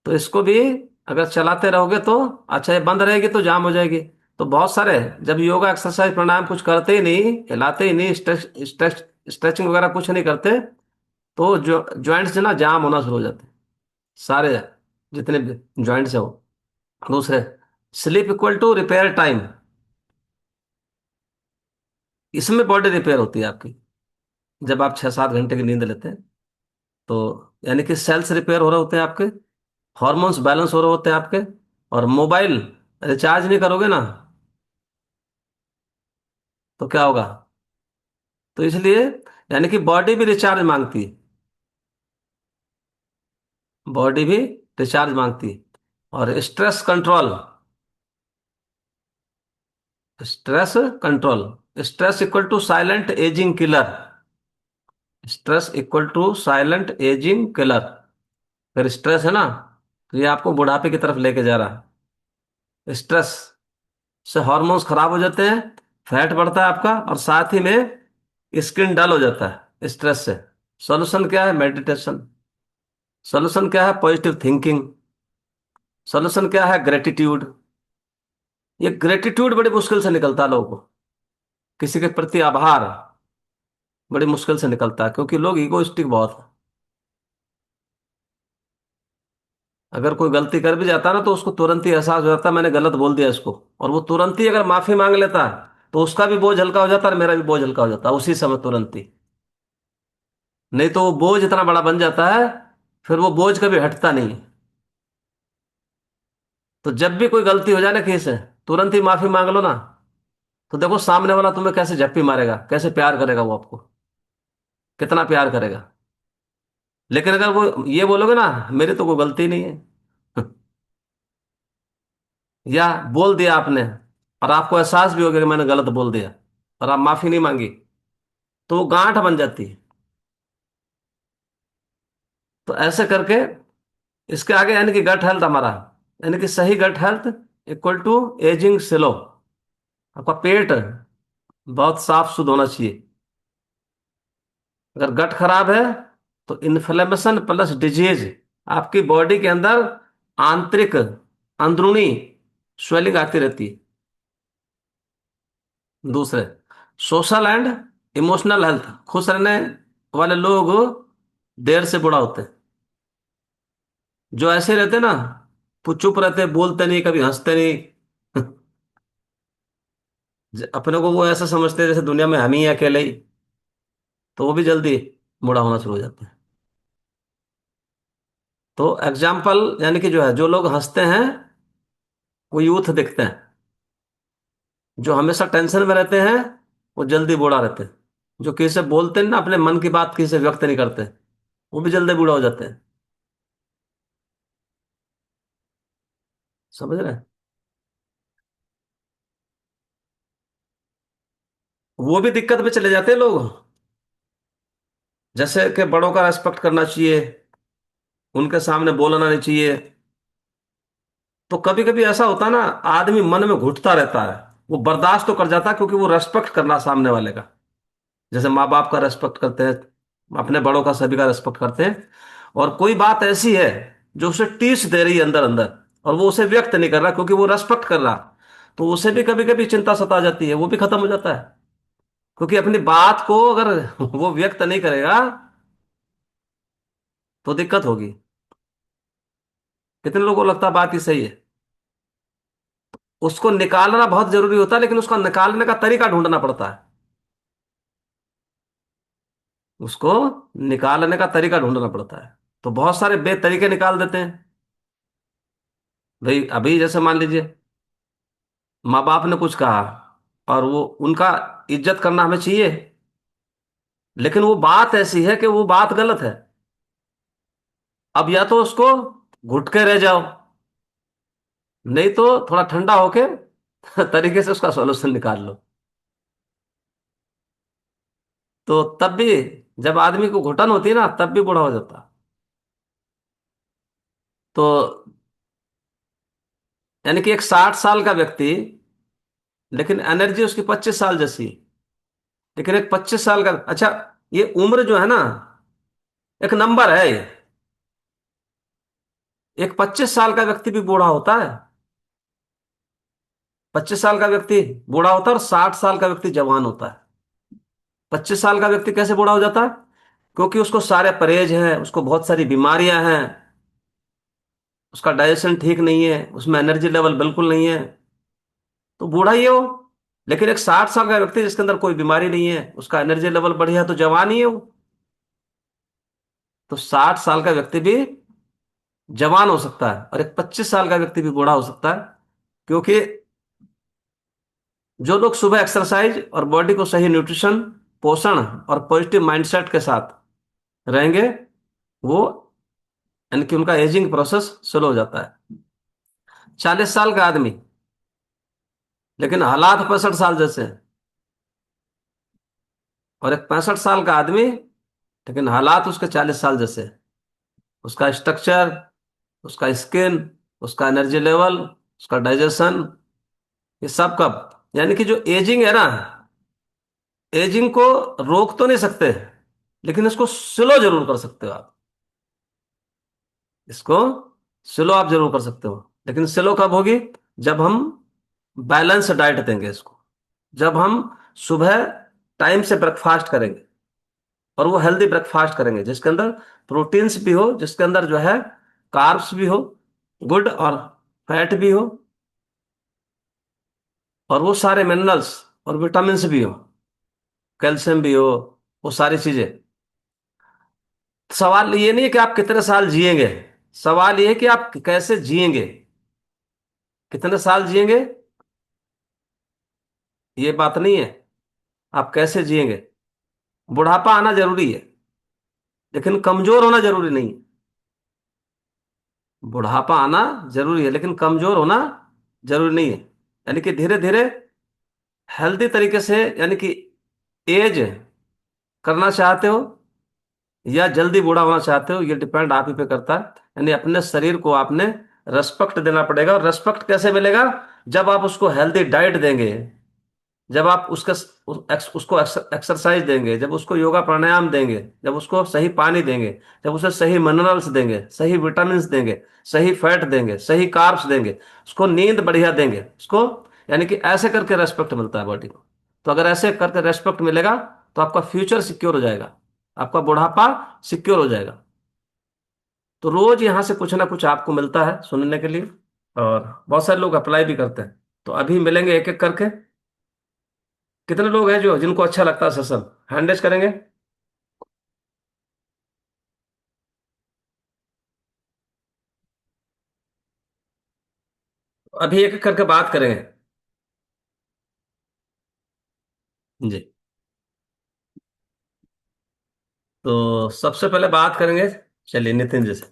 तो इसको भी अगर चलाते रहोगे तो अच्छा, ये बंद रहेगी तो जाम हो जाएगी। तो बहुत सारे जब योगा एक्सरसाइज प्राणायाम कुछ करते ही नहीं, हिलाते ही नहीं, स्ट्रेचिंग वगैरह कुछ नहीं करते, तो जो जॉइंट्स ना जाम होना शुरू हो जाते हैं सारे, जितने भी जॉइंट्स है वो। दूसरे, sleep equal to repair time. इसमें बॉडी रिपेयर होती है आपकी जब आप 6-7 घंटे की नींद लेते हैं। तो यानी कि सेल्स रिपेयर हो रहे होते हैं आपके, हॉर्मोन्स बैलेंस हो रहे होते हैं आपके। और मोबाइल रिचार्ज नहीं करोगे ना तो क्या होगा? तो इसलिए यानी कि बॉडी भी रिचार्ज मांगती है, बॉडी भी रिचार्ज मांगती है। और stress control, stress control, stress equal to silent ageing killer. Stress equal to silent ageing killer. अगर स्ट्रेस है ना तो ये आपको बुढ़ापे की तरफ लेके जा रहा है। स्ट्रेस से हार्मोन्स खराब हो जाते हैं, फैट बढ़ता है आपका, और साथ ही में स्किन डल हो जाता है स्ट्रेस से। सॉल्यूशन क्या है? मेडिटेशन। सॉल्यूशन क्या है? Positive thinking. सॉल्यूशन क्या है? ग्रेटिट्यूड। ये ग्रेटिट्यूड बड़ी मुश्किल से निकलता है लोगों को, किसी के प्रति आभार बड़ी मुश्किल से निकलता है, क्योंकि लोग इगोइस्टिक बहुत है। अगर कोई गलती कर भी जाता है ना तो उसको तुरंत ही एहसास हो जाता है मैंने गलत बोल दिया इसको, और वो तुरंत ही अगर माफी मांग लेता है तो उसका भी बोझ हल्का हो जाता है और मेरा भी बोझ हल्का हो जाता है उसी समय तुरंत ही। नहीं तो वो बोझ इतना बड़ा बन जाता है, फिर वो बोझ कभी हटता नहीं है। तो जब भी कोई गलती हो जाए ना किसी से, तुरंत ही माफी मांग लो ना, तो देखो सामने वाला तुम्हें कैसे झप्पी मारेगा, कैसे प्यार करेगा वो आपको, कितना प्यार करेगा। लेकिन अगर वो ये बोलोगे ना मेरी तो कोई गलती नहीं है या बोल दिया आपने और आपको एहसास भी हो गया कि मैंने गलत बोल दिया, और आप माफी नहीं मांगी, तो वो गांठ बन जाती है। तो ऐसे करके इसके आगे यानी कि गट हेल्थ हमारा, यानी कि सही gut health equal to ageing slow. आपका पेट बहुत साफ सुथ होना चाहिए। अगर गट खराब है तो इन्फ्लेमेशन प्लस डिजीज, आपकी बॉडी के अंदर आंतरिक, अंदरूनी स्वेलिंग आती रहती है। दूसरे, सोशल एंड इमोशनल हेल्थ, खुश रहने वाले लोग देर से बूढ़ा होते हैं। जो ऐसे रहते ना, वो चुप रहते, बोलते नहीं, कभी हंसते नहीं अपने को वो ऐसा समझते हैं जैसे दुनिया में हम ही हैं अकेले ही, तो वो भी जल्दी बूढ़ा होना शुरू हो जाता है। तो एग्जाम्पल यानी कि जो है, जो लोग हंसते हैं वो यूथ दिखते हैं। जो हमेशा टेंशन में रहते हैं वो जल्दी बूढ़ा रहते हैं। जो किसी से बोलते हैं ना, अपने मन की बात किसी से व्यक्त नहीं करते, वो भी जल्दी बूढ़ा हो जाते हैं। समझ रहे हैं? वो भी दिक्कत में चले जाते हैं लोग। जैसे कि बड़ों का रेस्पेक्ट करना चाहिए, उनके सामने बोलना नहीं चाहिए। तो कभी कभी ऐसा होता है ना, आदमी मन में घुटता रहता है, वो बर्दाश्त तो कर जाता है क्योंकि वो रेस्पेक्ट करना सामने वाले का, जैसे माँ बाप का रेस्पेक्ट करते हैं, अपने बड़ों का, सभी का रेस्पेक्ट करते हैं। और कोई बात ऐसी है जो उसे टीस दे रही है अंदर अंदर, और वो उसे व्यक्त नहीं कर रहा क्योंकि वो रेस्पेक्ट कर रहा, तो उसे भी कभी कभी चिंता सता जाती है, वो भी खत्म हो जाता है। क्योंकि अपनी बात को अगर वो व्यक्त नहीं करेगा तो दिक्कत होगी। कितने लोगों को लगता है बात ही सही है? उसको निकालना बहुत जरूरी होता है, लेकिन उसका निकालने का तरीका ढूंढना पड़ता है। उसको निकालने का तरीका ढूंढना पड़ता है। तो बहुत सारे बेतरीके निकाल देते हैं। भाई अभी जैसे मान लीजिए, माँ बाप ने कुछ कहा, और वो उनका इज्जत करना हमें चाहिए, लेकिन वो बात ऐसी है कि वो बात गलत है। अब या तो उसको घुट के रह जाओ, नहीं तो थोड़ा ठंडा होके तरीके से उसका सॉल्यूशन निकाल लो। तो तब भी जब आदमी को घुटन होती है ना, तब भी बूढ़ा हो जाता है। तो यानी कि एक 60 साल का व्यक्ति, लेकिन एनर्जी उसकी 25 साल जैसी। लेकिन एक 25 साल का, अच्छा, ये उम्र जो है ना, एक नंबर है ये। एक 25 साल का व्यक्ति भी बूढ़ा होता है। 25 साल का व्यक्ति बूढ़ा होता है और 60 साल का व्यक्ति जवान होता है। 25 साल का व्यक्ति कैसे बूढ़ा हो जाता है? क्योंकि उसको सारे परहेज हैं, उसको बहुत सारी बीमारियां हैं, उसका डाइजेशन ठीक नहीं है, उसमें एनर्जी लेवल बिल्कुल नहीं है, तो बूढ़ा ही है वो। लेकिन एक 60 साल का व्यक्ति जिसके अंदर कोई बीमारी नहीं है, उसका एनर्जी लेवल बढ़िया है, तो जवान ही है वो। तो 60 साल का व्यक्ति भी जवान हो सकता है, और एक 25 साल का व्यक्ति भी बूढ़ा हो सकता है। क्योंकि जो लोग सुबह एक्सरसाइज और बॉडी को सही न्यूट्रिशन, पोषण और पॉजिटिव माइंडसेट के साथ रहेंगे, वो, यानी कि उनका एजिंग प्रोसेस स्लो हो जाता है। 40 साल का आदमी, लेकिन हालात 65 साल जैसे हैं। और एक 65 साल का आदमी, लेकिन हालात उसके 40 साल जैसे हैं। उसका स्ट्रक्चर, उसका स्किन, उसका एनर्जी लेवल, उसका डाइजेशन, ये सब कब, यानी कि जो एजिंग है ना, एजिंग को रोक तो नहीं सकते, लेकिन इसको स्लो जरूर कर सकते हो आप। इसको स्लो आप जरूर कर सकते हो, लेकिन स्लो कब होगी? जब हम बैलेंस डाइट देंगे इसको, जब हम सुबह टाइम से ब्रेकफास्ट करेंगे, और वो हेल्दी ब्रेकफास्ट करेंगे जिसके अंदर प्रोटीन्स भी हो, जिसके अंदर जो है कार्ब्स भी हो, गुड, और फैट भी हो, और वो सारे मिनरल्स और विटामिन्स भी हो, कैल्शियम भी हो, वो सारी चीजें। सवाल ये नहीं है कि आप कितने साल जिएंगे, सवाल ये है कि आप कैसे जिएंगे, कितने साल जिएंगे, ये बात नहीं है, आप कैसे जिएंगे। बुढ़ापा आना जरूरी है, लेकिन कमजोर होना जरूरी नहीं है। बुढ़ापा आना जरूरी है, लेकिन कमजोर होना जरूरी नहीं है। यानी कि धीरे धीरे हेल्दी तरीके से, यानी कि एज करना चाहते हो या जल्दी बूढ़ा होना चाहते हो, ये डिपेंड आप ही पे करता है। यानी अपने शरीर को आपने रेस्पेक्ट देना पड़ेगा। और रेस्पेक्ट कैसे मिलेगा? जब आप उसको हेल्दी डाइट देंगे, जब आप उसको एक्सरसाइज देंगे, जब उसको योगा प्राणायाम देंगे, जब उसको सही पानी देंगे, जब उसे सही मिनरल्स देंगे, सही विटामिन्स देंगे, सही फैट देंगे, सही कार्ब्स देंगे, उसको नींद बढ़िया देंगे उसको, यानी कि ऐसे करके रेस्पेक्ट मिलता है बॉडी को। तो अगर ऐसे करके रेस्पेक्ट मिलेगा, तो आपका फ्यूचर सिक्योर हो जाएगा, आपका बुढ़ापा सिक्योर हो जाएगा। तो रोज यहां से कुछ ना कुछ आपको मिलता है सुनने के लिए, और बहुत सारे लोग अप्लाई भी करते हैं। तो अभी मिलेंगे एक एक करके। कितने लोग हैं जो जिनको अच्छा लगता है सेशन, हैंड रेज करेंगे? अभी एक एक करके बात करेंगे। जी। तो सबसे पहले बात करेंगे, चलिए, नितिन जी से।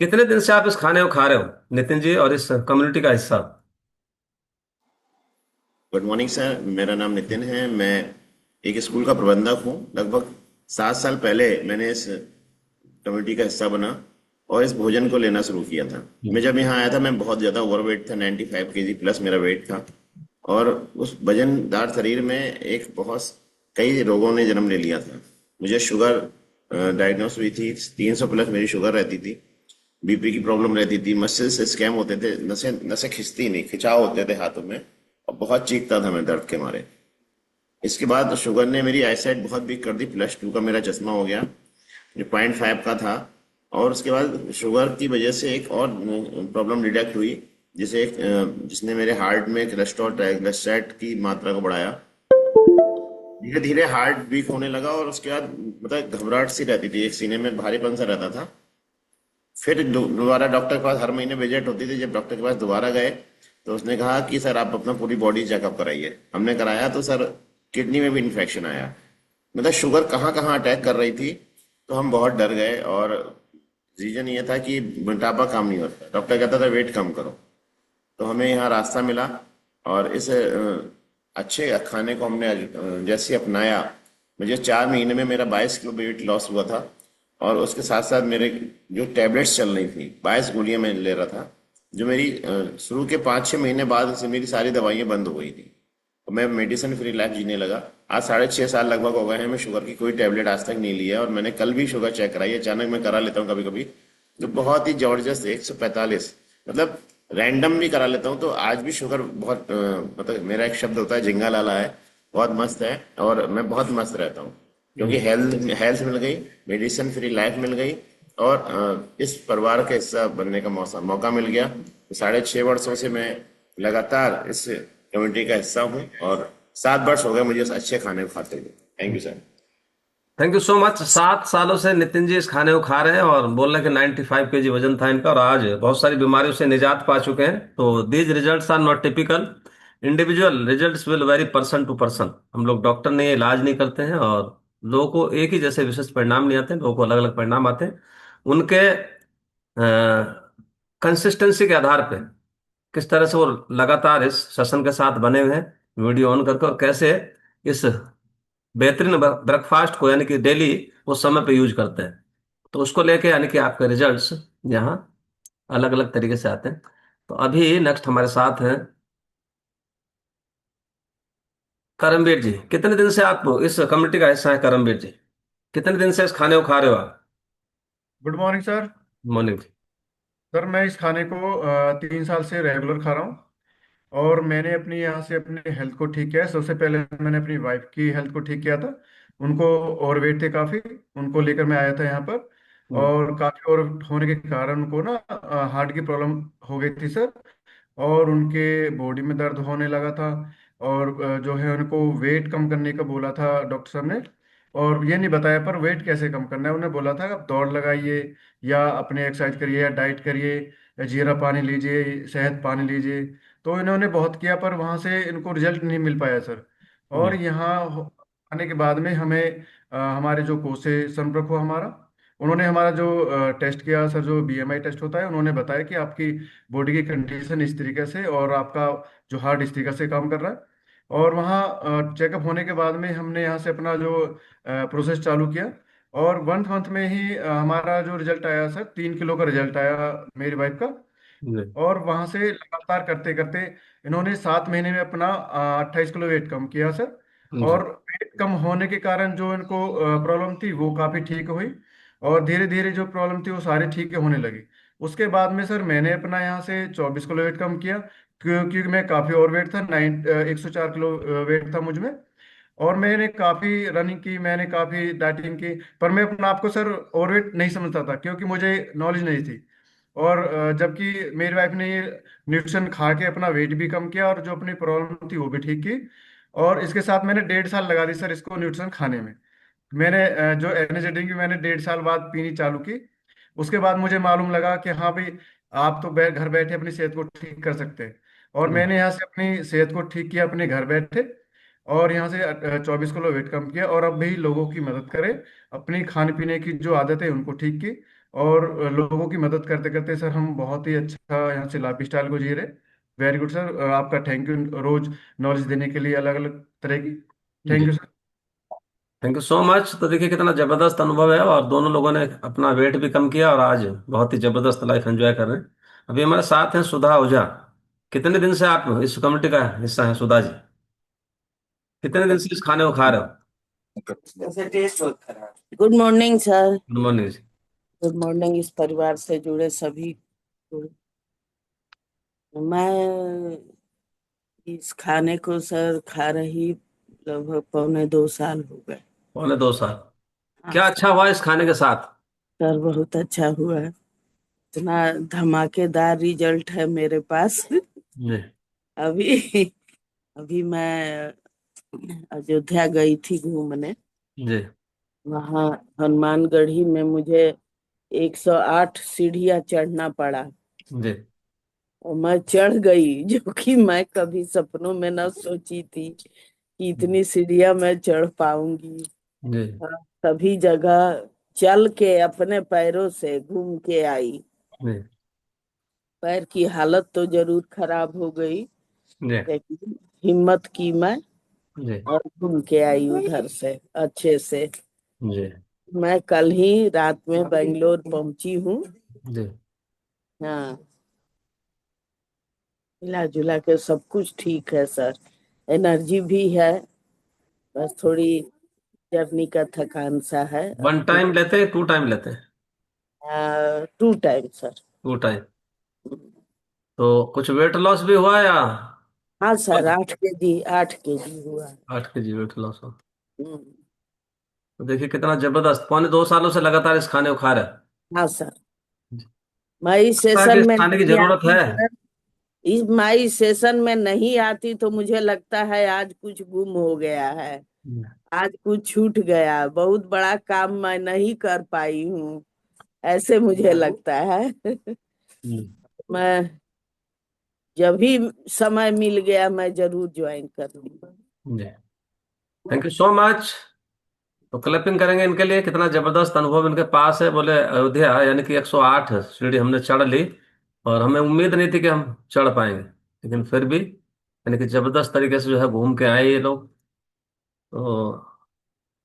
कितने दिन से आप इस खाने को खा रहे हो, नितिन जी, और इस कम्युनिटी का हिस्सा? गुड मॉर्निंग सर, मेरा नाम नितिन है। मैं एक स्कूल का प्रबंधक हूँ। लगभग 7 साल पहले मैंने इस कमेटी का हिस्सा बना और इस भोजन को लेना शुरू किया था। मैं जी। जब यहाँ आया था मैं बहुत ज़्यादा ओवरवेट था, 95 kg प्लस मेरा वेट था। और उस वजनदार शरीर में एक बहुत कई रोगों ने जन्म ले लिया था। मुझे शुगर डायग्नोस हुई थी, 300 प्लस मेरी शुगर रहती थी। बीपी की प्रॉब्लम रहती थी, मसल्स स्कैम होते थे, नसें नसें खिंचती नहीं, खिंचाव होते थे हाथों में। और बहुत चीखता था मैं दर्द के मारे। इसके बाद शुगर ने मेरी आईसाइट बहुत वीक कर दी, +2 का मेरा चश्मा हो गया जो 0.5 का था। और उसके बाद शुगर की वजह से एक और प्रॉब्लम डिटेक्ट हुई, जिसने मेरे हार्ट में कोलेस्ट्रॉल ट्राइग्लिसराइड की मात्रा को बढ़ाया। धीरे धीरे हार्ट वीक होने लगा और उसके बाद मतलब घबराहट सी रहती थी, एक सीने में भारीपन सा रहता था। फिर दोबारा डॉक्टर के पास हर महीने विजिट होती थी। जब डॉक्टर के पास दोबारा गए तो उसने कहा कि सर आप अपना पूरी बॉडी चेकअप कराइए। हमने कराया तो सर किडनी में भी इन्फेक्शन आया। मतलब शुगर कहाँ कहाँ अटैक कर रही थी। तो हम बहुत डर गए और रीजन ये था कि मोटापा काम नहीं होता, डॉक्टर कहता था वेट कम करो। तो हमें यहाँ रास्ता मिला और इस अच्छे खाने को हमने जैसे अपनाया। मुझे 4 महीने में मेरा 22 किलो वेट लॉस हुआ था। और उसके साथ साथ मेरे जो टैबलेट्स चल रही थी, 22 गोलियां मैं ले रहा था, जो मेरी शुरू के 5-6 महीने बाद से मेरी सारी दवाइयाँ बंद हो गई थी। तो मैं मेडिसिन फ्री लाइफ जीने लगा। आज 6.5 साल लगभग हो गए हैं, मैं शुगर की कोई टैबलेट आज तक नहीं लिया। और मैंने कल भी शुगर चेक कराई, अचानक मैं करा लेता हूँ कभी कभी। तो बहुत ही जबरदस्त 145, मतलब रैंडम भी करा लेता हूँ तो आज भी शुगर बहुत मतलब मेरा एक शब्द होता है झिंगा लाला है, बहुत मस्त है। और मैं बहुत मस्त रहता हूँ क्योंकि जी। हेल्थ हेल्थ मिल गई, मेडिसिन फ्री लाइफ मिल गई। और इस परिवार का हिस्सा बनने का मौका मिल गया। तो 6.5 वर्षों से मैं लगातार इस कम्युनिटी का हिस्सा हूँ और 7 वर्ष हो गए मुझे इस अच्छे खाने को खाते हुए। Thank you sir. Thank you so much. 7 सालों से नितिन जी इस खाने को खा रहे हैं और बोल रहे हैं कि 95 kg वजन था इनका और आज बहुत सारी बीमारियों से निजात पा चुके हैं। तो these results are not typical, individual results will vary person to person. हम लोग डॉक्टर ने इलाज नहीं करते हैं और लोगों को एक ही जैसे विशिष्ट परिणाम नहीं आते हैं, लोगों को अलग अलग परिणाम आते हैं। उनके कंसिस्टेंसी के आधार पे किस तरह से वो लगातार इस सेशन के साथ बने हुए हैं वीडियो ऑन करके, और कैसे इस बेहतरीन ब्रेकफास्ट को यानी कि डेली वो समय पे यूज करते हैं। तो उसको लेके यानी कि आपके रिजल्ट्स यहाँ अलग अलग तरीके से आते हैं। तो अभी नेक्स्ट हमारे साथ हैं करमवीर जी। कितने दिन से आप इस कम्युनिटी का हिस्सा है करमवीर जी? कितने दिन से इस खाने को खा रहे हो आप? Good morning sir. Morning. Sir मैं इस खाने को 3 साल से रेगुलर खा रहा हूँ। और मैंने अपनी यहाँ से अपने हेल्थ को ठीक किया है। सबसे पहले मैंने अपनी वाइफ की हेल्थ को ठीक किया था। उनको ओवरवेट थे काफ़ी, उनको लेकर मैं आया था यहाँ पर। और काफ़ी ओवर होने के कारण उनको ना हार्ट की प्रॉब्लम हो गई थी सर। और उनके बॉडी में दर्द होने लगा था। और जो है उनको वेट कम करने का बोला था डॉक्टर साहब ने। और ये नहीं बताया पर वेट कैसे कम करना है, उन्हें बोला था आप दौड़ लगाइए या अपने एक्सरसाइज करिए या डाइट करिए या जीरा पानी लीजिए, शहद पानी लीजिए। तो इन्होंने बहुत किया पर वहाँ से इनको रिजल्ट नहीं मिल पाया सर। और जी। यहाँ आने के बाद में हमें हमारे जो कोच से संपर्क हुआ हमारा। उन्होंने हमारा जो टेस्ट किया सर, जो बीएमआई टेस्ट होता है, उन्होंने बताया कि आपकी बॉडी की कंडीशन इस तरीके से और आपका जो हार्ट इस तरीके से काम कर रहा है। और वहाँ चेकअप होने के बाद में हमने यहाँ से अपना जो प्रोसेस चालू किया। और 1 मंथ में ही हमारा जो रिजल्ट आया सर, 3 किलो का रिजल्ट आया मेरी वाइफ का। जी। और वहां से लगातार करते करते इन्होंने 7 महीने में अपना 28 किलो वेट कम किया सर। जी। और वेट कम होने के कारण जो इनको प्रॉब्लम थी वो काफी ठीक हुई। और धीरे धीरे जो प्रॉब्लम थी वो सारी ठीक होने लगी। उसके बाद में सर मैंने अपना यहाँ से 24 किलो वेट कम किया, क्योंकि मैं काफी ओवर वेट था। 104 किलो वेट था मुझ में। और मैंने काफी रनिंग की, मैंने काफी डाइटिंग की। पर मैं अपना आपको सर ओवरवेट नहीं समझता था क्योंकि मुझे नॉलेज नहीं थी। और जबकि मेरी वाइफ ने ये न्यूट्रिशन खा के अपना वेट भी कम किया और जो अपनी प्रॉब्लम थी वो भी ठीक की। और इसके साथ मैंने 1.5 साल लगा दी सर इसको न्यूट्रिशन खाने में। मैंने जो एनर्जी ड्रिंक भी मैंने 1.5 साल बाद पीनी चालू की। उसके बाद मुझे मालूम लगा कि हाँ भाई, आप तो घर बैठे अपनी सेहत को ठीक कर सकते हैं। और मैंने यहाँ से अपनी सेहत को ठीक किया अपने घर बैठे। और यहाँ से 24 किलो वेट कम किया और अब भी लोगों की मदद करें। अपनी खाने पीने की जो आदत है उनको ठीक की। और लोगों की मदद करते करते सर हम बहुत ही अच्छा यहाँ से लाइफ स्टाइल को जी रहे। वेरी गुड सर, आपका थैंक यू रोज नॉलेज देने के लिए अलग अलग तरह की। थैंक जी। You sir. Thank you so much. तो देखिए कितना जबरदस्त अनुभव है, और दोनों लोगों ने अपना वेट भी कम किया और आज बहुत ही जबरदस्त लाइफ एंजॉय कर रहे हैं। अभी हमारे साथ हैं सुधा ओझा। कितने दिन से आप इस कम्युनिटी का हिस्सा हैं सुधा जी? कितने दिन से इस खाने को खा रहे हो? Good morning sir. Good morning ji. Good morning इस परिवार से जुड़े सभी को। मैं इस खाने को सर खा रही लगभग 2.25 साल हो गए। 2.25 साल? हाँ क्या सर। अच्छा हुआ इस खाने के साथ? सर बहुत अच्छा हुआ है। इतना धमाकेदार रिजल्ट है मेरे पास। जी। अभी अभी मैं अयोध्या गई थी घूमने। जी। वहाँ हनुमानगढ़ी में मुझे 108 सीढ़ियाँ चढ़ना पड़ा जी। और मैं चढ़ गई, जो कि मैं कभी सपनों में न सोची थी कि इतनी सीढ़ियां मैं चढ़ पाऊंगी। जी। और सभी जगह चल के अपने पैरों से घूम के आई। जी। पैर की हालत तो जरूर खराब हो गई, जी। लेकिन हिम्मत की मैं जी। और घूम के आई उधर से अच्छे से। जी। मैं कल ही रात में बेंगलोर पहुंची हूँ। जी। हाँ, मिला जुला के सब कुछ ठीक है सर। एनर्जी भी है, बस थोड़ी जर्नी का थकान सा है वन अभी। टाइम लेते हैं, 2 टाइम लेते हैं? 2 टाइम सर। 2 टाइम। तो कुछ वेट लॉस भी हुआ या? हाँ सर, 8 केजी 8 केजी हुआ। 8 kg वेट लॉस हो? हम्म, तो देखिए कितना जबरदस्त, 2.25 सालों से लगातार इस खाने को खा रहे हैं। हाँ सर। मई लगता है कि सेशन इस में खाने की नहीं जरूरत आती है। सर। इस मई सेशन में नहीं आती तो मुझे लगता है आज कुछ गुम हो गया है। हम्म। आज कुछ छूट गया, बहुत बड़ा काम मैं नहीं कर पाई हूँ, ऐसे मुझे लगता है। हम्म। मैं जब भी समय मिल गया मैं जरूर ज्वाइन करूंगी। जी। Thank you so much. तो क्लैपिंग करेंगे इनके लिए, कितना जबरदस्त अनुभव इनके पास है। बोले अयोध्या यानी कि 108 सीढ़ी हमने चढ़ ली, और हमें उम्मीद नहीं थी कि हम चढ़ पाएंगे, लेकिन फिर भी यानी कि जबरदस्त तरीके से जो है घूम के आए ये लोग। तो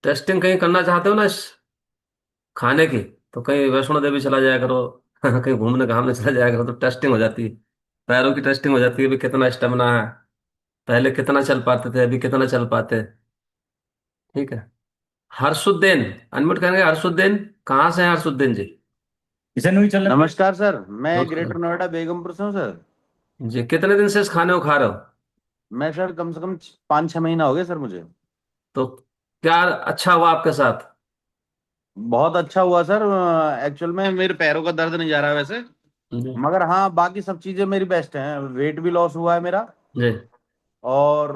टेस्टिंग कहीं करना चाहते हो ना इस खाने की, तो कहीं वैष्णो देवी चला जाया करो कहीं घूमने घामने चला जाया करो, तो टेस्टिंग हो जाती है। पैरों की टेस्टिंग हो जाती है भी, कितना स्टेमिना है, पहले कितना चल पाते थे, अभी कितना चल पाते हैं। ठीक है। हर्षुद्दीन, अनम्यूट करेंगे हर्षुद्दीन। कहाँ से हैं हर्षुद्दीन जी? इसे नहीं चलने। नमस्कार सर, मैं नमस्कार ग्रेटर नोएडा बेगमपुर से हूँ सर। जी। कितने दिन से इस खाने को खा रहे हो? मैं सर कम से कम 5-6 महीना हो गए सर मुझे। तो क्या अच्छा हुआ आपके साथ? बहुत अच्छा हुआ सर। एक्चुअल में मेरे पैरों का दर्द नहीं जा रहा है वैसे, जी। मगर हाँ बाकी सब चीजें मेरी बेस्ट हैं। वेट भी लॉस हुआ है मेरा, जी। और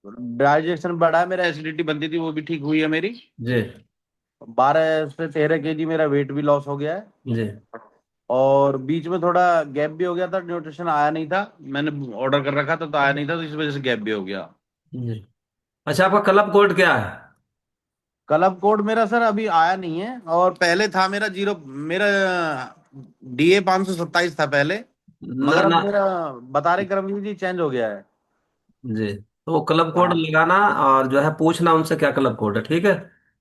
डाइजेशन बढ़ा है मेरा। एसिडिटी बनती थी वो भी ठीक हुई है मेरी। जी। 12 से 13 केजी मेरा वेट भी लॉस हो गया है। जी। और बीच में थोड़ा गैप भी हो गया था, न्यूट्रिशन आया नहीं था, मैंने ऑर्डर कर रखा था तो आया नहीं था, तो इस वजह से गैप भी हो गया। जी। अच्छा, आपका क्लब कोड क्या है? क्लब कोड मेरा सर अभी आया नहीं है, और पहले था मेरा जीरो, मेरा DA 527 था पहले, ना मगर अब ना। मेरा बता रहे कर्मवीर जी चेंज हो गया है। जी। तो वो क्लब कोड हाँ लगाना, और जो है पूछना उनसे क्या क्लब कोड है, ठीक है?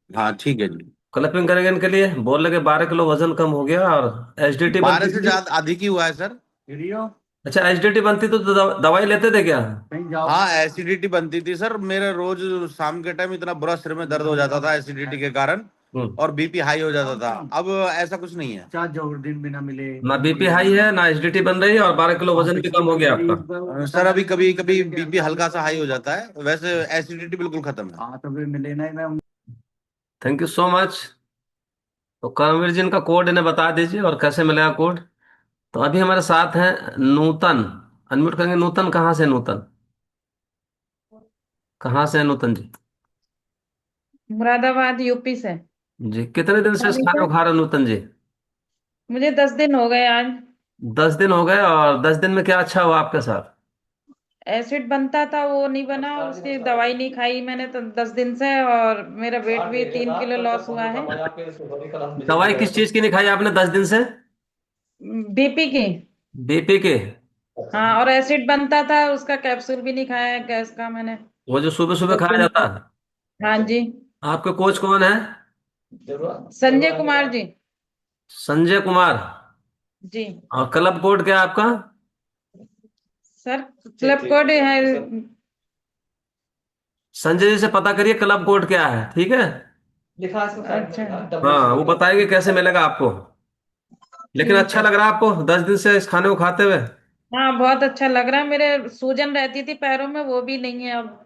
हाँ ठीक है जी। क्लबिंग करेंगे इनके लिए, बोल लगे 12 किलो वजन कम हो गया, और एचडीटी 12 बनती से थी। ज्यादा अधिक ही हुआ है सर। वीडियो अच्छा, एचडीटी बनती तो दवाई लेते थे क्या? कहीं जाओ। हाँ एसिडिटी बनती थी सर, मेरा रोज शाम के टाइम इतना बुरा सिर में दर्द हो जाता था एसिडिटी के कारण, हम्म। और बीपी हाई हो जाता था। अब ऐसा कुछ नहीं है। 4 दिन बिना मिले ना बीपी हाई है ना एचडीटी बन रही है, और 12 किलो वजन भी कम हो गया आपका। सर अभी कभी कभी बीपी हल्का सा हाई हो जाता है, वैसे एसिडिटी बिल्कुल खत्म है। हाँ तो फिर मिले ना मैं। Thank you so much. तो कर्मवीर जी इनका कोड इन्हें बता दीजिए, और कैसे मिलेगा कोड। तो अभी हमारे साथ हैं नूतन। अनम्यूट करेंगे नूतन। कहाँ से नूतन? कहाँ से है नूतन जी? मुरादाबाद यूपी से। जी। कितने दिन गुड से इस मॉर्निंग खाने सर। को खा रहे हैं नूतन जी? मुझे 10 दिन हो गए आज। 10 दिन हो गए, और 10 दिन में क्या अच्छा हुआ आपके साथ? एसिड बनता था वो नहीं बना, और उसकी दवाई नहीं खाई मैंने तो 10 दिन से, और मेरा वेट भी 3 किलो लॉस हुआ है। दवाई किस चीज की नहीं खाई आपने 10 दिन से? बीपी की। बीपी के? हाँ, और एसिड बनता था उसका कैप्सूल भी नहीं खाया है गैस का मैंने। वो जो सुबह सुबह दस खाया दिन जाता है? हाँ जी। आपके कोच कौन है? संजय कुमार जी। संजय कुमार। जी और क्लब कोड क्या है आपका? सर, क्लब कोड है। संजय जी से पता करिए क्लब कोड क्या है, ठीक है? अच्छा हाँ, वो बताएंगे कैसे मिलेगा आपको। लेकिन ठीक अच्छा है। लग रहा है आपको 10 दिन से इस खाने को खाते हुए? हाँ बहुत अच्छा लग रहा है। मेरे सूजन रहती थी पैरों में, वो भी नहीं है अब।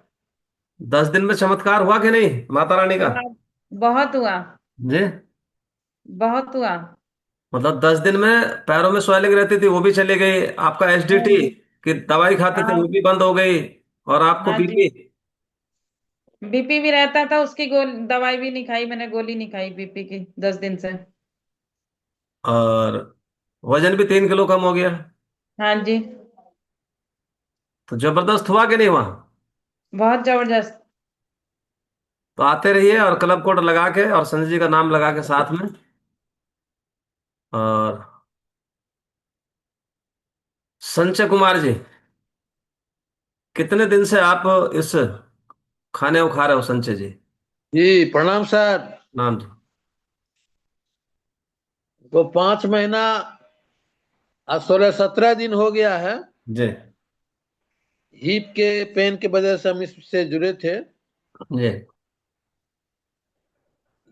10 दिन में चमत्कार हुआ कि नहीं माता रानी का? हुआ, बहुत हुआ, जी। बहुत हुआ। मतलब 10 दिन में पैरों में स्वेलिंग रहती थी वो भी चली गई, आपका हाँ एसडीटी जी। की दवाई खाते थे वो हाँ। भी बंद हो गई, और आपको हाँ जी। बीपी। बीपी भी रहता था, उसकी दवाई भी नहीं खाई मैंने, गोली नहीं खाई बीपी की 10 दिन से। और वजन भी 3 किलो कम हो गया। हाँ जी। तो जबरदस्त हुआ कि नहीं हुआ? बहुत जबरदस्त। तो आते रहिए और क्लब कोड लगा के और संजय जी का नाम लगा के साथ में। और संजय कुमार जी, कितने दिन से आप इस खाने को खा रहे हो संजय जी? जी प्रणाम सर। नाम जी। तो 5 महीना, आज 16-17 दिन हो गया है। जी। हिप के पेन के वजह से हम इससे जुड़े थे। जी।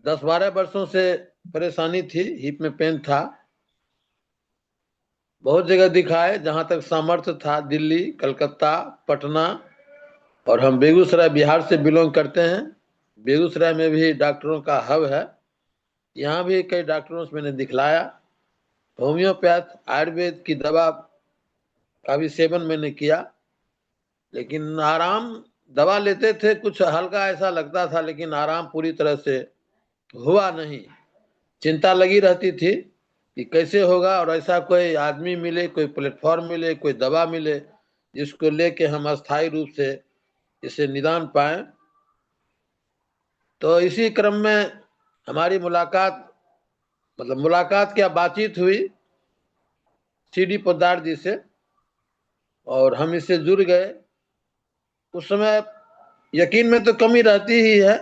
10-12 वर्षों से परेशानी थी, हिप में पेन था। बहुत जगह दिखाए, जहां तक सामर्थ्य था, दिल्ली, कलकत्ता, पटना, और हम बेगूसराय बिहार से बिलोंग करते हैं। बेगूसराय में भी डॉक्टरों का हब है। यहाँ भी कई डॉक्टरों से मैंने दिखलाया। होम्योपैथ आयुर्वेद की दवा का भी सेवन मैंने किया, लेकिन आराम, दवा लेते थे कुछ हल्का ऐसा लगता था, लेकिन आराम पूरी तरह से हुआ नहीं। चिंता लगी रहती थी कि कैसे होगा, और ऐसा कोई आदमी मिले, कोई प्लेटफॉर्म मिले, कोई दवा मिले जिसको लेके हम अस्थायी रूप से इसे निदान पाए। तो इसी क्रम में हमारी मुलाकात, मतलब मुलाकात क्या, बातचीत हुई सीडी पोद्दार जी से, और हम इससे जुड़ गए। उस समय यकीन में तो कमी रहती ही है,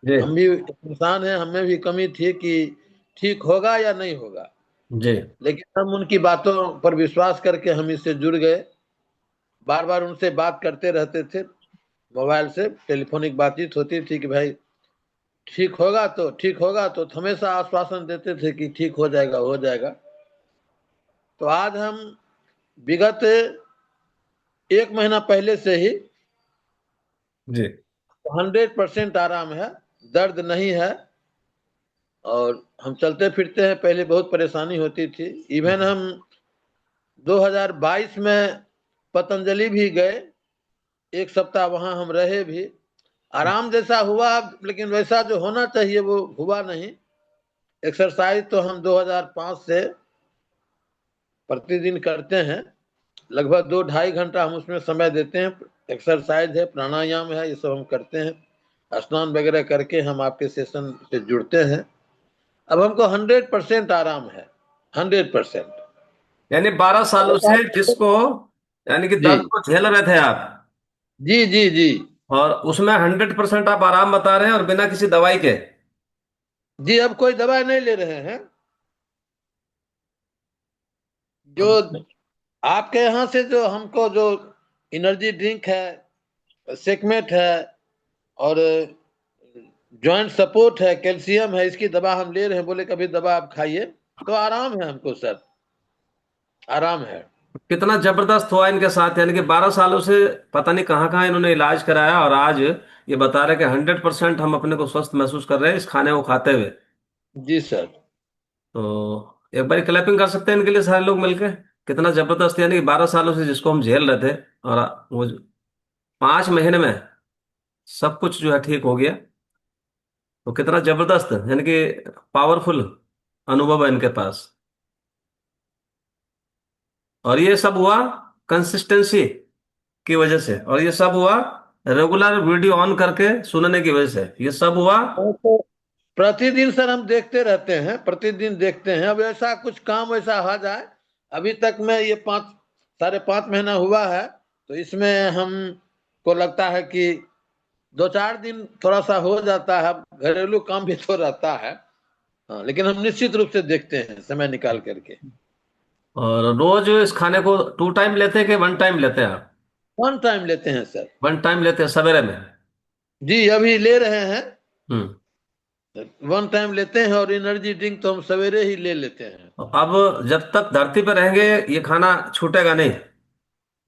जी। हम भी इंसान हैं, हमें भी कमी थी कि ठीक होगा या नहीं होगा। जी। लेकिन हम उनकी बातों पर विश्वास करके हम इससे जुड़ गए। बार बार उनसे बात करते रहते थे, मोबाइल से टेलीफोनिक बातचीत होती थी कि भाई ठीक होगा तो ठीक होगा, तो हमेशा आश्वासन देते थे कि ठीक हो जाएगा, हो जाएगा। तो आज हम विगत 1 महीना पहले से ही जी। 100% आराम है, दर्द नहीं है, और हम चलते फिरते हैं। पहले बहुत परेशानी होती थी। इवन हम 2022 में पतंजलि भी गए, 1 सप्ताह वहां हम रहे भी। आराम जैसा हुआ, लेकिन वैसा जो होना चाहिए वो हुआ नहीं। एक्सरसाइज तो हम 2005 से प्रतिदिन करते हैं, लगभग 2-2.5 घंटा हम उसमें समय देते हैं। एक्सरसाइज है, प्राणायाम है, ये सब हम करते हैं। स्नान वगैरह करके हम आपके सेशन से जुड़ते हैं। अब हमको 100% आराम है, 100%। यानी 12 सालों से जिसको, यानी कि जी दर्द को झेल रहे थे आप, जी जी जी और उसमें 100% आप आराम बता रहे हैं और बिना किसी दवाई के? जी। अब कोई दवाई नहीं ले रहे हैं। जो आपके यहाँ से जो हमको जो एनर्जी ड्रिंक है, सेकमेट है, और जॉइंट सपोर्ट है, कैल्शियम है, इसकी दवा हम ले रहे हैं। बोले कभी दवा आप खाइए, तो आराम है हमको सर, आराम है। कितना जबरदस्त हुआ इनके साथ, यानी कि 12 सालों से पता नहीं कहाँ कहाँ इन्होंने इलाज कराया, और आज ये बता रहे कि 100% हम अपने को स्वस्थ महसूस कर रहे हैं इस खाने को खाते हुए। जी सर। तो एक बार क्लैपिंग कर सकते हैं इनके लिए सारे लोग मिलके। कितना जबरदस्त, यानी कि 12 सालों से जिसको हम झेल रहे थे, और वो 5 महीने में सब कुछ जो है ठीक हो गया। तो कितना जबरदस्त, यानी कि पावरफुल अनुभव है इनके पास। और ये सब हुआ कंसिस्टेंसी की वजह से, और ये सब हुआ रेगुलर वीडियो ऑन करके सुनने की वजह से, ये सब हुआ। तो प्रतिदिन सर हम देखते रहते हैं, प्रतिदिन देखते हैं। अब ऐसा कुछ काम ऐसा हो जाए, अभी तक में ये 5, 5.5 महीना हुआ है, तो इसमें हम को लगता है कि 2-4 दिन थोड़ा सा हो जाता है, घरेलू काम भी तो रहता है। हाँ, लेकिन हम निश्चित रूप से देखते हैं समय निकाल करके। और रोज इस खाने को 2 टाइम लेते हैं कि 1 टाइम लेते हैं आप? 1 टाइम लेते हैं सर। 1 टाइम लेते हैं सवेरे में? जी, अभी ले रहे हैं। हम्म। 1 टाइम लेते हैं, और एनर्जी ड्रिंक तो हम सवेरे ही ले लेते हैं। अब जब तक धरती पर रहेंगे ये खाना छूटेगा नहीं?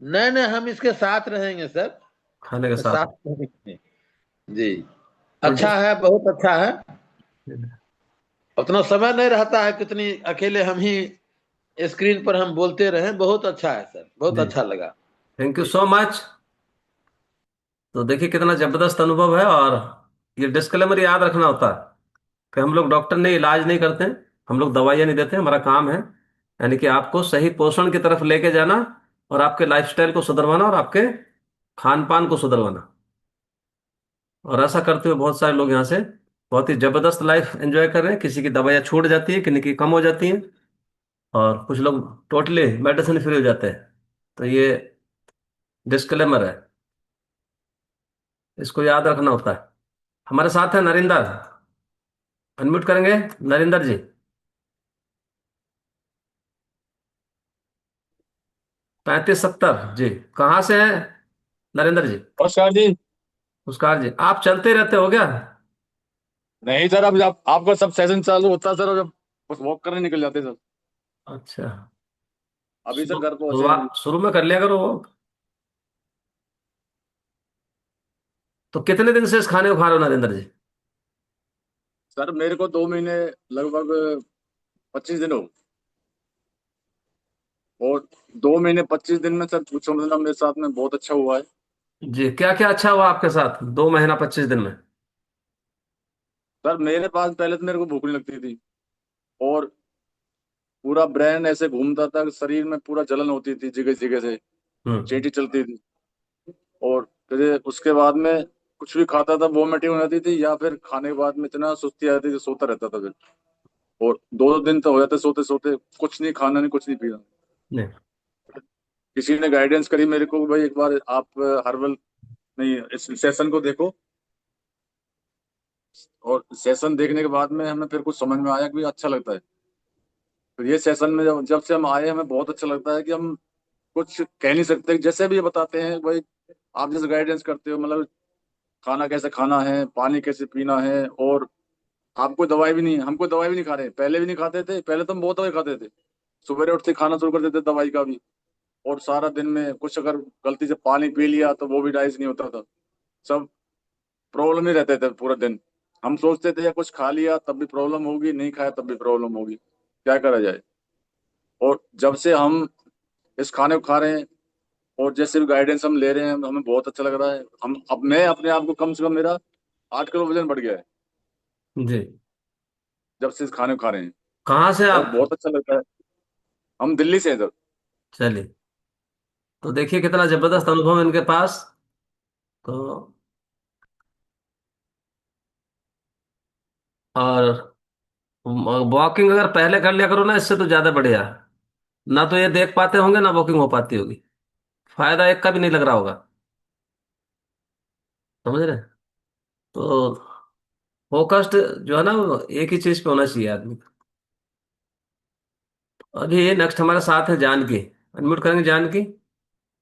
नहीं नहीं, हम इसके साथ रहेंगे सर। खाने के साथ? साथ रहेंगे। जी। तो अच्छा जिस है, बहुत अच्छा है। उतना समय नहीं रहता है, कितनी अकेले हम ही स्क्रीन पर हम बोलते रहे। बहुत अच्छा है सर, बहुत जी, अच्छा लगा। थैंक यू जी। So much. तो देखिए कितना जबरदस्त अनुभव है। और ये डिस्क्लेमर याद रखना होता है कि हम लोग डॉक्टर ने इलाज नहीं करते हैं, हम लोग दवाइयाँ नहीं देते, हमारा काम है यानी कि आपको सही पोषण की तरफ लेके जाना, और आपके लाइफस्टाइल को सुधरवाना, और आपके खान पान को सुधरवाना। और ऐसा करते हुए बहुत सारे लोग यहाँ से बहुत ही जबरदस्त लाइफ एंजॉय कर रहे हैं। किसी की दवाइयाँ छूट जाती है, किसी की कम हो जाती हैं, और कुछ लोग टोटली मेडिसिन फ्री हो जाते हैं। तो ये डिस्क्लेमर है, इसको याद रखना होता है। हमारे साथ है नरिंदर, अनम्यूट करेंगे नरिंदर जी? 3570 जी। कहाँ से हैं नरेंद्र जी? नमस्कार जी। नमस्कार जी। आप चलते रहते हो क्या? नहीं सर, अब आपका सब सेशन चालू होता है सर, और जब बस वॉक करने निकल जाते हैं सर। अच्छा। अभी सर घर पहुंचे हैं अभी। शुरू में कर लिया करो वो। तो कितने दिन से इस खाने को खा रहे हो नरेंद्र जी? सर मेरे को 2 महीने, लगभग 25 दिन हो। और 2 महीने 25 दिन में सर पूछो मतलब मेरे साथ में बहुत अच्छा हुआ है। जी, क्या क्या अच्छा हुआ आपके साथ 2 महीना 25 दिन में? सर मेरे पास पहले तो मेरे को भूख नहीं लगती थी, और पूरा ब्रेन ऐसे घूमता था, शरीर में पूरा जलन होती थी जगह जगह से, हम्म। चींटी चलती थी। और फिर उसके बाद में कुछ भी खाता था वोमिटिंग हो जाती थी, या फिर खाने के बाद में इतना सुस्ती आती थी, सोता रहता था फिर। और 2 दिन तो हो जाते सोते सोते, कुछ नहीं खाना नहीं कुछ नहीं पीना। नहीं। किसी ने गाइडेंस करी मेरे को, भाई एक बार आप हर्बल, नहीं, इस सेशन को देखो। और सेशन देखने के बाद में हमें फिर कुछ समझ में आया कि भाई अच्छा लगता है। फिर ये सेशन में जब जब से हम आए, हमें बहुत अच्छा लगता है कि हम कुछ कह नहीं सकते, जैसे भी ये बताते हैं भाई, आप जैसे गाइडेंस करते हो, मतलब खाना कैसे खाना है, पानी कैसे पीना है। और आपको दवाई भी नहीं, हमको दवाई भी नहीं खा रहे, पहले भी नहीं खाते थे, पहले तो हम बहुत दवाई खाते थे। सुबह उठते ही खाना शुरू कर देते दवाई का भी। और सारा दिन में कुछ अगर गलती से पानी पी लिया तो वो भी डाइजेस्ट नहीं होता था। सब प्रॉब्लम ही रहते थे पूरा दिन। हम सोचते थे या कुछ खा लिया तब भी प्रॉब्लम होगी, नहीं खाया तब भी प्रॉब्लम होगी, क्या करा जाए। और जब से हम इस खाने को खा रहे हैं, और जैसे भी गाइडेंस हम ले रहे हैं, हमें बहुत अच्छा लग रहा है। हम अब मैं अपने आप को कम से कम, मेरा 8 किलो वजन बढ़ गया है जी। जब से इस खाने को खा रहे हैं। कहाँ से और आप? बहुत अच्छा लगता है। हम दिल्ली से हैं सर। चलिए, तो देखिए कितना जबरदस्त अनुभव है इनके पास। तो और वॉकिंग अगर पहले कर लिया करो ना, इससे तो ज्यादा बढ़िया। ना तो ये देख पाते होंगे, ना वॉकिंग हो पाती होगी। फायदा एक का भी नहीं लग रहा होगा। समझ रहे? तो फोकस्ड जो है ना, वो एक ही चीज पे होना चाहिए आदमी को। अभी ये नेक्स्ट हमारे साथ है जानकी, अनम्यूट करेंगे जानकी?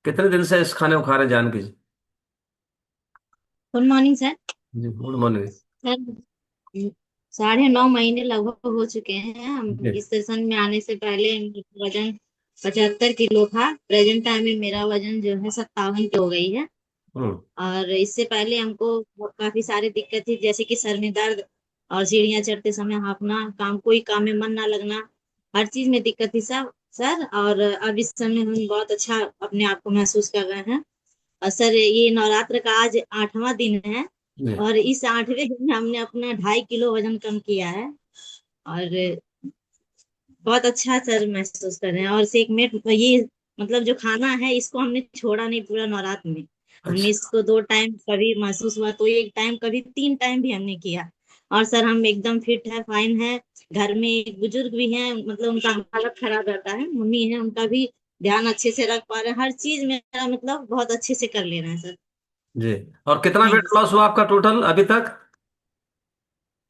कितने दिन से इस खाने को खा रहे हैं Janki ji? Good morning sir. जी, गुड मॉर्निंग। सर 9.5 महीने लगभग हो चुके हैं हम जी। इस सेशन में आने से पहले। मेरा वजन 75 किलो था। प्रेजेंट टाइम में मेरा वजन जो है 57 की हो गई है। हम्म। और इससे पहले हमको काफी सारी दिक्कत थी, जैसे कि सर में दर्द और सीढ़ियाँ चढ़ते समय हांफना, कोई काम में मन ना लगना, हर चीज में दिक्कत थी सब सर। और अब इस समय हम बहुत अच्छा अपने आप को महसूस कर रहे हैं। और सर ये नवरात्र का आज 8वां दिन है, जी। और इस 8वें दिन में हमने अपना 2.5 किलो वजन कम किया है। और बहुत अच्छा सर महसूस कर रहे हैं। और सेकमेट ये मतलब जो खाना है इसको हमने छोड़ा नहीं पूरा नवरात्र में। हमने अच्छा। इसको 2 टाइम कभी महसूस हुआ तो एक टाइम, कभी 3 टाइम भी हमने किया। और सर हम एकदम फिट है, फाइन है। घर में एक बुजुर्ग भी हैं, मतलब उनका हालत खराब रहता है, मम्मी है, उनका भी ध्यान अच्छे से रख पा रहे हैं। हर चीज मेरा मतलब बहुत अच्छे से कर ले रहे हैं सर। जी। और कितना जी वेट लॉस हुआ आपका टोटल अभी तक?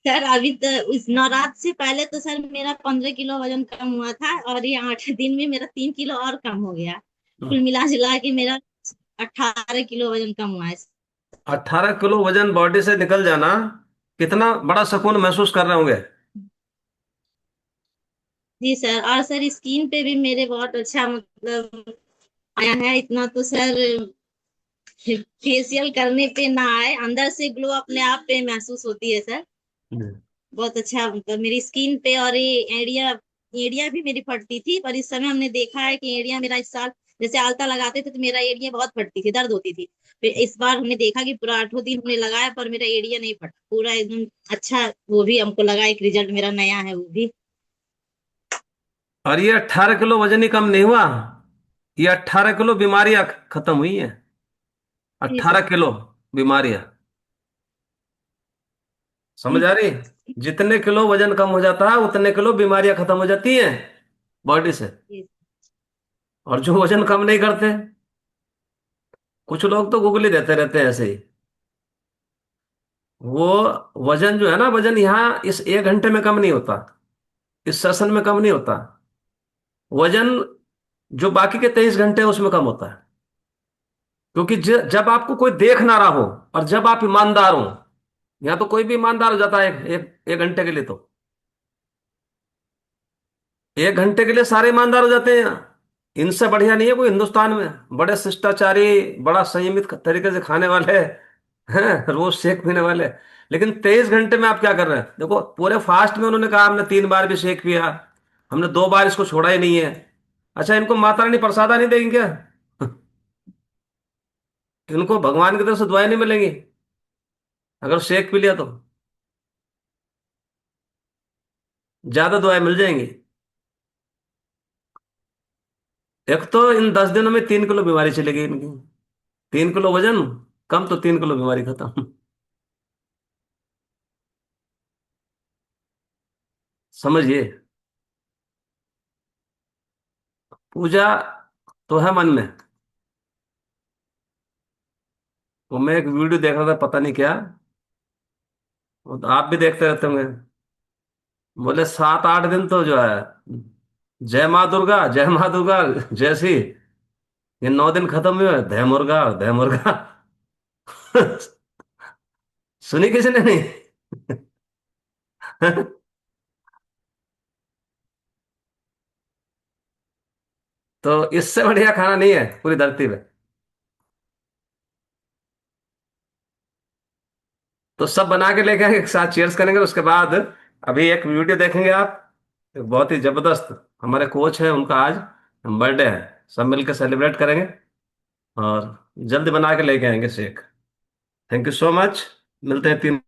सर, अभी तो उस नवरात्र से पहले तो सर मेरा 15 किलो वजन कम हुआ था, और ये 8 दिन में मेरा 3 किलो और कम हो गया। कुल मिला जुला के मेरा 18 किलो वजन कम हुआ है। 18 किलो वजन बॉडी से निकल जाना, कितना बड़ा सुकून महसूस कर रहे होंगे। जी सर, और सर स्किन पे भी मेरे बहुत अच्छा मतलब आया है। इतना तो सर फेशियल करने पे ना आए, अंदर से ग्लो अपने आप पे महसूस होती है सर। हम्म। बहुत अच्छा मतलब मेरी स्किन पे, और ये एड़िया एड़िया भी मेरी फटती थी, पर इस समय हमने देखा है कि एड़िया मेरा इस साल, जैसे आलता लगाते थे तो मेरा एड़िया बहुत फटती थी, दर्द होती थी। फिर इस बार हमने देखा कि पूरा 8 दिन हमने लगाया, पर मेरा एड़िया नहीं फटा, पूरा एकदम अच्छा। वो भी हमको लगा एक रिजल्ट मेरा नया है वो भी। और ये 18 किलो वजन ही कम नहीं हुआ, ये 18 किलो बीमारियां खत्म हुई हैं। जी 18 किलो बीमारियां, समझ आ रही? जितने किलो वजन कम हो जाता है उतने किलो बीमारियां खत्म हो जाती हैं बॉडी से। जी और जो वजन कम नहीं करते, कुछ लोग तो गुगली देते रहते हैं ऐसे ही। वो वजन जो है ना, वजन यहाँ इस 1 घंटे में कम नहीं होता, इस सेशन में कम नहीं होता। वजन जो बाकी के 23 घंटे उसमें कम होता है। क्योंकि जब आपको कोई देख ना रहा हो और जब आप ईमानदार हो, यहाँ तो कोई भी ईमानदार हो जाता है एक घंटे के लिए। तो 1 घंटे के लिए सारे ईमानदार हो जाते हैं यहाँ। इनसे बढ़िया नहीं है कोई हिंदुस्तान में, बड़े शिष्टाचारी, बड़ा संयमित तरीके से खाने वाले हैं, रोज शेक पीने वाले। लेकिन 23 घंटे में आप क्या कर रहे हैं? देखो पूरे फास्ट में उन्होंने कहा हमने 3 बार भी शेक पिया, हमने 2 बार इसको छोड़ा ही नहीं है। अच्छा, इनको माता रानी प्रसादा नहीं देंगे क्या? इनको भगवान की तरफ से दुआएं नहीं मिलेंगी अगर शेक पी लिया तो? ज्यादा दुआएं मिल जाएंगी। एक तो इन 10 दिनों में 3 किलो बीमारी चली गई इनकी। 3 किलो वजन कम तो 3 किलो बीमारी खत्म। समझिए, पूजा तो है मन में। वो मैं एक वीडियो देख रहा था, पता नहीं क्या, वो तो आप भी देखते रहते होंगे। बोले 7-8 दिन तो जो है जय माँ दुर्गा, जय माँ दुर्गा जैसी, ये 9 दिन खत्म हुए धय मुर्गा, धय मुर्गा। सुनी किसी ने नहीं? तो इससे बढ़िया खाना नहीं है पूरी धरती पे। तो सब बना के लेके आएंगे, एक साथ चीयर्स करेंगे, उसके बाद अभी एक वीडियो देखेंगे आप, एक बहुत ही जबरदस्त। हमारे कोच है, उनका आज बर्थडे है, सब मिलकर सेलिब्रेट करेंगे और जल्दी बना के लेके आएंगे shake. Thank you so much. मिलते हैं 3।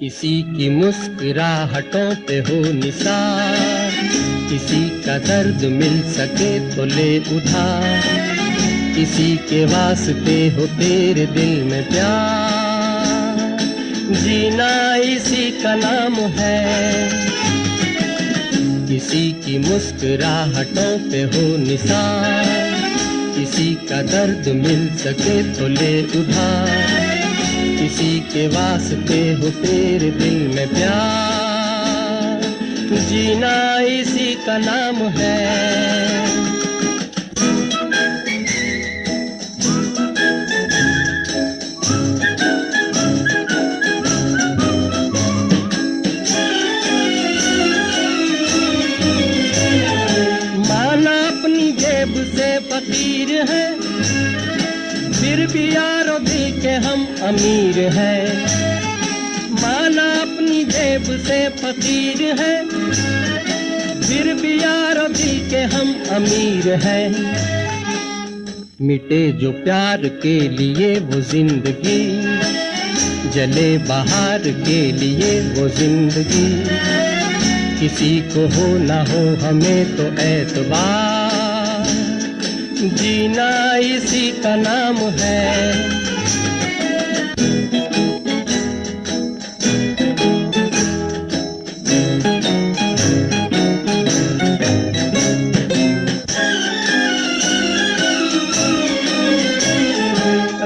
किसी की मुस्कुराहटों पे हो निसार, किसी का दर्द मिल सके तो ले उधार, किसी के वास्ते हो तेरे दिल में प्यार, जीना इसी का नाम है। किसी की मुस्कुराहटों पे हो निसार, किसी का दर्द मिल सके तो ले उधार, किसी के वास्ते हो तेरे दिल में प्यार, जीना इसी का नाम है। माना अपनी जेब से फकीर है, फिर भी यारों दिल के हम अमीर हैं। माना अपनी जेब से फकीर है, फिर भी यारों दिल के हम अमीर हैं। मिटे जो प्यार के लिए वो जिंदगी, जले बाहर के लिए वो जिंदगी। किसी को हो ना हो हमें तो एतबार, जीना इसी का नाम है।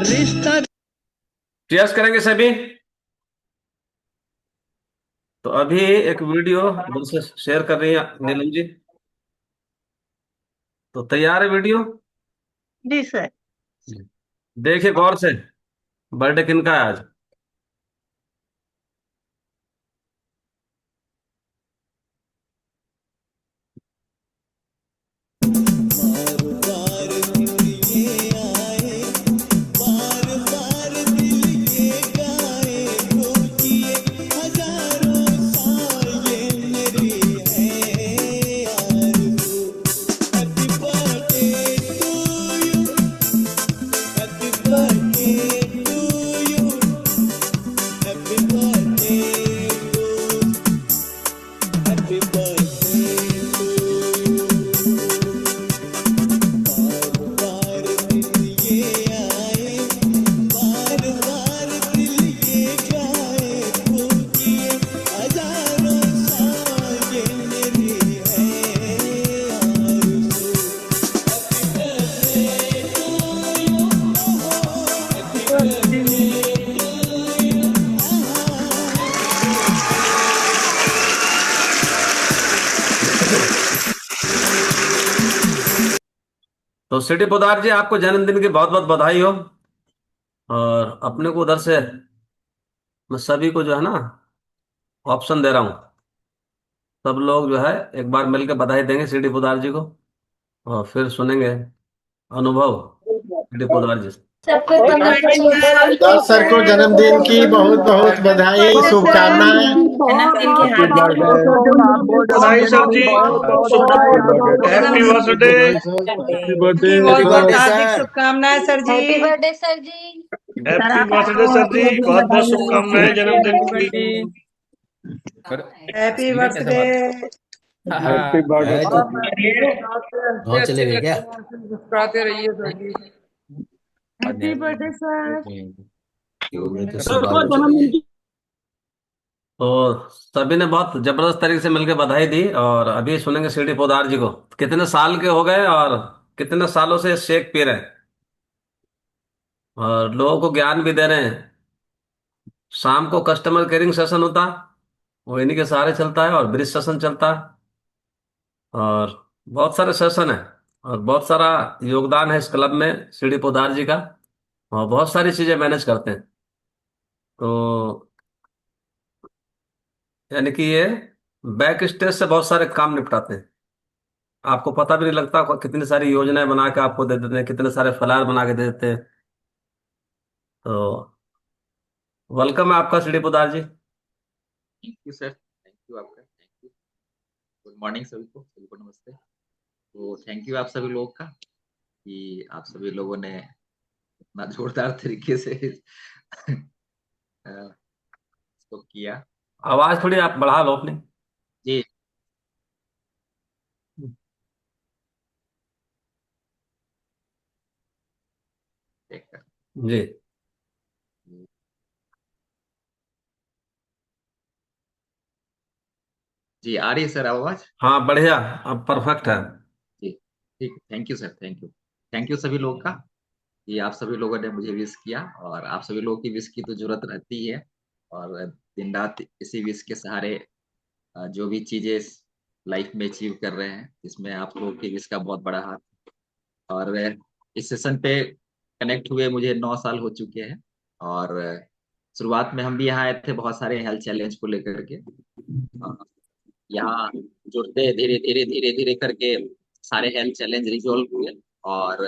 रिश्ता चीयर्स करेंगे सभी। तो अभी एक वीडियो इधर से शेयर कर रही है नीलम जी। तो तैयार है वीडियो? जी सर। देखिए गौर से, बर्थडे किनका है आज? तो सिटी पोदार जी, आपको जन्मदिन की बहुत बहुत बधाई हो। और अपने को उधर से मैं सभी को जो है ना ऑप्शन दे रहा हूँ। सब लोग जो है एक बार मिलकर बधाई देंगे सिटी पोदार जी को, और फिर सुनेंगे अनुभव सिटी पोदार जी से। सबको दास सर को जन्मदिन की बहुत बहुत बधाई, शुभकामनाएं। जन्मदिन की हैप्पी हार्दिक बधाई sir ji, happy birthday. Happy birthday बहुत बहुत सर। हार्दिक शुभकामनाएं sir ji. Happy birthday sir ji. Happy birthday sir जी, बहुत बहुत शुभकामनाएं जन्मदिन की। Happy birthday. हैप्पी बर्थडे बहुत चले गए क्या? मुस्कुराते रहिए sir ji. Happy birthday sir. तो सभी ने बहुत जबरदस्त तरीके से मिलकर बधाई दी, और अभी सुनेंगे सिटी पोदार जी को। कितने साल के हो गए और कितने सालों से शेक पी रहे हैं, और लोगों को ज्ञान भी दे रहे हैं। शाम को कस्टमर केयरिंग सेशन होता, वो इन्हीं के सहारे चलता है, और ब्रिज सेशन चलता है, और बहुत सारे सेशन है, और बहुत सारा योगदान है इस क्लब में सीडी पोदार जी का, और बहुत सारी चीजें मैनेज करते हैं। तो यानी कि ये बैक स्टेज से बहुत सारे काम निपटाते हैं। आपको पता भी नहीं लगता, कितनी सारी योजनाएं बना के आपको दे देते हैं, कितने सारे फ्लायर बना के दे देते हैं। तो वेलकम है आपका CD Podar ji. Thank you sir, thank you आपका, थैंक यू। गुड मॉर्निंग सभी को नमस्ते। तो थैंक यू आप सभी लोगों का कि आप सभी लोगों ने इतना जोरदार तरीके से इसको किया। आवाज थोड़ी आप बढ़ा लो अपनी। जी जी जी आ रही है सर आवाज? हाँ बढ़िया, अब परफेक्ट है। जी ठीक, thank you sir, thank you. Thank you सभी लोगों का कि आप सभी लोगों ने मुझे विश किया, और आप सभी लोगों की विश की तो जरूरत रहती है, और दिन रात इसी विश के सहारे जो भी चीजें लाइफ में अचीव कर रहे हैं, इसमें आप लोगों के इसका बहुत बड़ा हाथ। और इस सेशन पे कनेक्ट हुए मुझे 9 साल हो चुके हैं। और शुरुआत में हम भी यहाँ आए थे बहुत सारे हेल्थ चैलेंज को लेकर के। यहाँ जुड़ते धीरे धीरे धीरे धीरे करके सारे हेल्थ चैलेंज रिजॉल्व हुए। और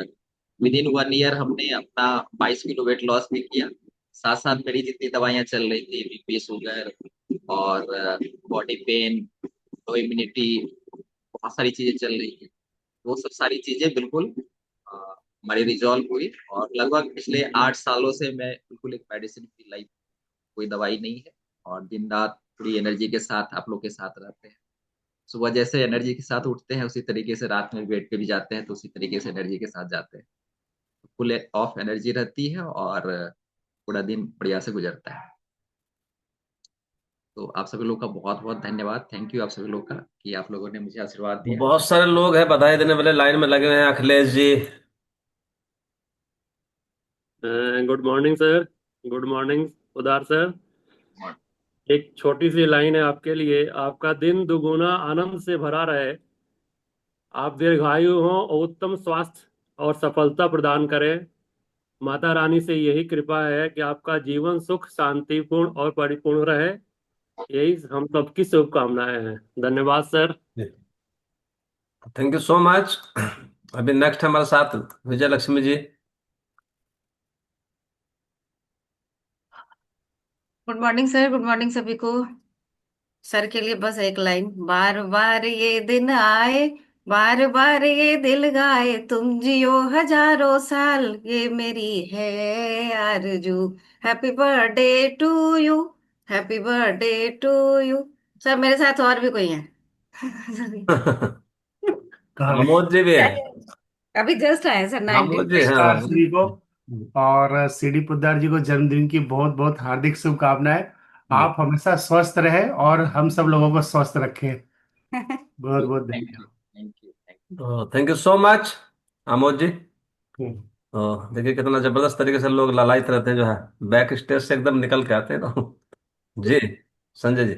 विद इन 1 ईयर हमने अपना 22 किलो वेट लॉस भी किया। साथ साथ मेरी जितनी दवाइयाँ चल रही थी, बीपी, शुगर और बॉडी पेन, लो इम्यूनिटी, बहुत सारी चीजें चल रही है, वो सब सारी चीजें बिल्कुल हमारी रिजॉल्व हुई। और लगभग पिछले 8 सालों से मैं बिल्कुल एक मेडिसिन फ्री लाइफ, कोई दवाई नहीं है, और दिन रात पूरी एनर्जी के साथ आप लोग के साथ रहते हैं। सुबह जैसे एनर्जी के साथ उठते हैं, उसी तरीके से रात में बेड पे भी जाते हैं तो उसी तरीके से एनर्जी के साथ जाते हैं। फुल ऑफ एनर्जी रहती है और पूरा दिन बढ़िया से गुजरता है। तो आप सभी लोग का बहुत बहुत धन्यवाद। थैंक यू आप सभी लोग का कि आप लोगों ने मुझे आशीर्वाद दिया। बहुत सारे लोग हैं बधाई देने वाले लाइन में लगे हुए हैं। Akhilesh ji, good morning sir. Good morning Udar sir. एक छोटी सी लाइन है आपके लिए। आपका दिन दुगुना आनंद से भरा रहे, आप दीर्घायु हो और उत्तम स्वास्थ्य और सफलता प्रदान करें। माता रानी से यही कृपा है कि आपका जीवन सुख शांतिपूर्ण और परिपूर्ण रहे। यही हम सबकी शुभकामनाएं हैं। धन्यवाद sir. Thank you so much. अभी नेक्स्ट हमारे साथ Vijay Lakshmi ji. Good morning sir. Good morning सभी को। सर के लिए बस एक लाइन। बार बार ये दिन आए, बार बार ये दिल गाए, तुम जियो हजारों साल, ये मेरी है आरज़ू। Happy birthday to you, happy birthday to you. Sir मेरे साथ और भी कोई है। आमोद जी भी है। अभी जस्ट आए सर, आमोद 19। जी, हाँ। नमस्कार सभी को, और सीडी पोद्दार जी को जन्मदिन की बहुत बहुत हार्दिक शुभकामनाएं। आप हमेशा स्वस्थ रहे और हम सब लोगों को स्वस्थ रखें। बहुत बहुत धन्यवाद। Thank you so much Amod ji. तो देखिए कितना जबरदस्त तरीके से लोग लालायित रहते हैं, जो है बैक स्टेज से एकदम निकल के आते हैं तो। जी संजय जी।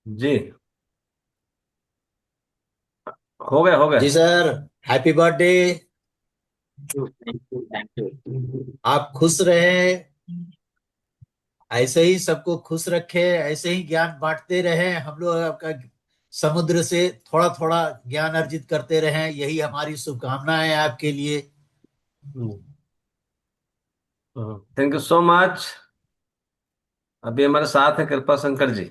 जी हो गए हो गए। जी सर, हैप्पी बर्थडे। आप खुश रहे, ऐसे ही सबको खुश रखे, ऐसे ही ज्ञान बांटते रहे। हम लोग आपका समुद्र से थोड़ा थोड़ा ज्ञान अर्जित करते रहे, यही हमारी शुभकामनाएं है आपके लिए। Thank you so much. अभी हमारे साथ है कृपा शंकर जी।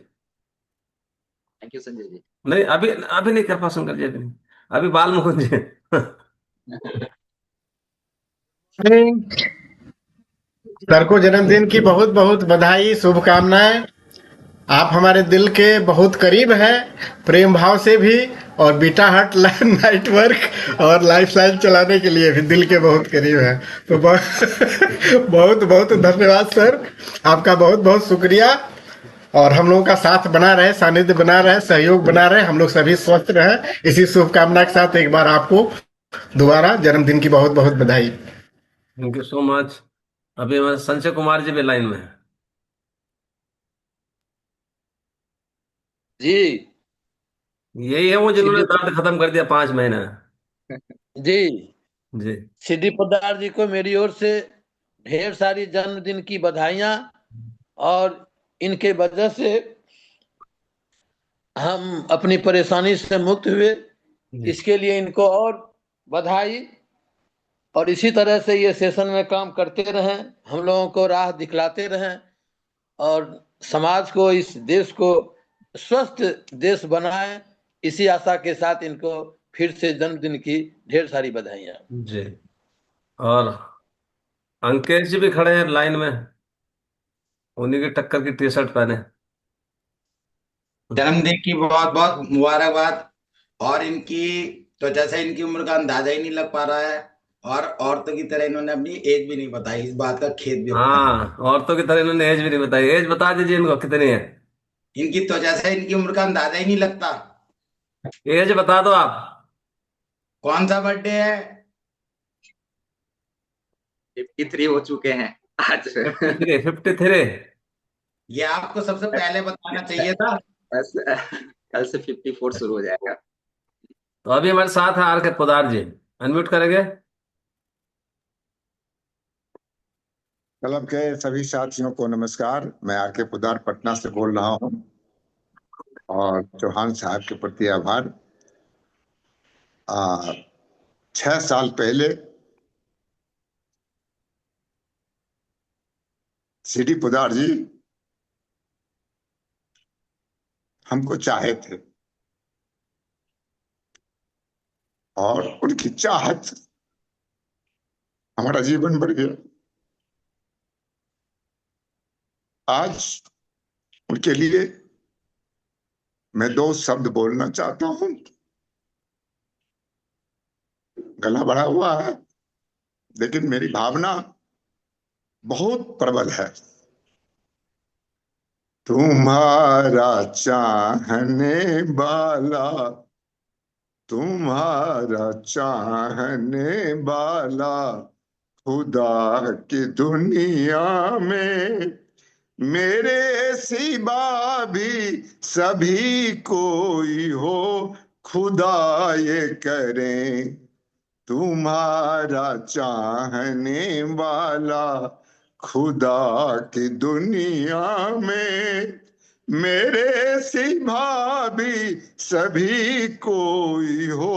Thank you Sanjay ji. नहीं, अभी अभी नहीं कृपा शंकर जी, अभी नहीं। अभी बाल मुकुंद जी। सर को जन्मदिन की बहुत बहुत बधाई, शुभकामनाएं। आप हमारे दिल के बहुत करीब हैं, प्रेम भाव से भी, और बीटा हट नाइट वर्क और लाइफस्टाइल चलाने के लिए भी दिल के बहुत करीब हैं। तो बहुत बहुत धन्यवाद सर, आपका बहुत बहुत शुक्रिया। और हम लोगों का साथ बना रहे, सानिध्य बना रहे, सहयोग बना रहे, हम लोग सभी स्वस्थ रहे। इसी शुभकामना के साथ एक बार आपको दोबारा जन्मदिन की बहुत बहुत बधाई। Thank you so much. अभी हमारे संजय कुमार जी भी लाइन में है। जी यही है वो जिन्होंने दर्द खत्म कर दिया 5 महीने में। जी जी सीडी पोद्दार जी को मेरी ओर से ढेर सारी जन्मदिन की बधाइयां। और इनके वजह से हम अपनी परेशानी से मुक्त हुए, इसके लिए इनको और बधाई। और इसी तरह से ये सेशन में काम करते रहें, हम लोगों को राह दिखलाते रहें, और समाज को, इस देश को स्वस्थ देश बनाएं। इसी आशा के साथ इनको फिर से जन्मदिन की ढेर सारी बधाइयां। जी। और अंकेश जी भी खड़े हैं लाइन में, उन्हीं की टक्कर की टी शर्ट पहने। जन्मदिन की बहुत बहुत मुबारकबाद। और इनकी त्वचा से इनकी उम्र का अंदाजा ही नहीं लग पा रहा है, और औरतों की तरह इन्होंने अपनी एज भी नहीं बताई, इस बात का खेद भी होता है। हाँ, औरतों की तरह इन्होंने एज भी नहीं बताई। एज बता दीजिए इनको कितनी है। इनकी त्वचा से इनकी उम्र का अंदाजा ही नहीं लगता। एज बता दो आप। कौन सा बर्थडे है? 53 हो चुके हैं आज। 53। ये आपको सबसे पहले बताना चाहिए था। कल से 54 शुरू हो जाएगा। तो अभी हमारे साथ है आर के पोदार जी, अनम्यूट करेंगे। क्लब के सभी साथियों को नमस्कार। मैं आर के पोदार पटना से बोल रहा हूं और चौहान साहब के प्रति आभार। 6 साल पहले सीडी पोदार जी हमको चाहे थे और उनकी चाहत हमारा जीवन बढ़ गया। आज उनके लिए मैं 2 शब्द बोलना चाहता हूं। गला बड़ा हुआ है लेकिन मेरी भावना बहुत प्रबल है। तुम्हारा चाहने वाला, तुम्हारा चाहने वाला खुदा की दुनिया में मेरे सिवा भी सभी कोई हो, खुदा ये करें। तुम्हारा चाहने वाला खुदा की दुनिया में मेरे सिवा भी सभी कोई हो,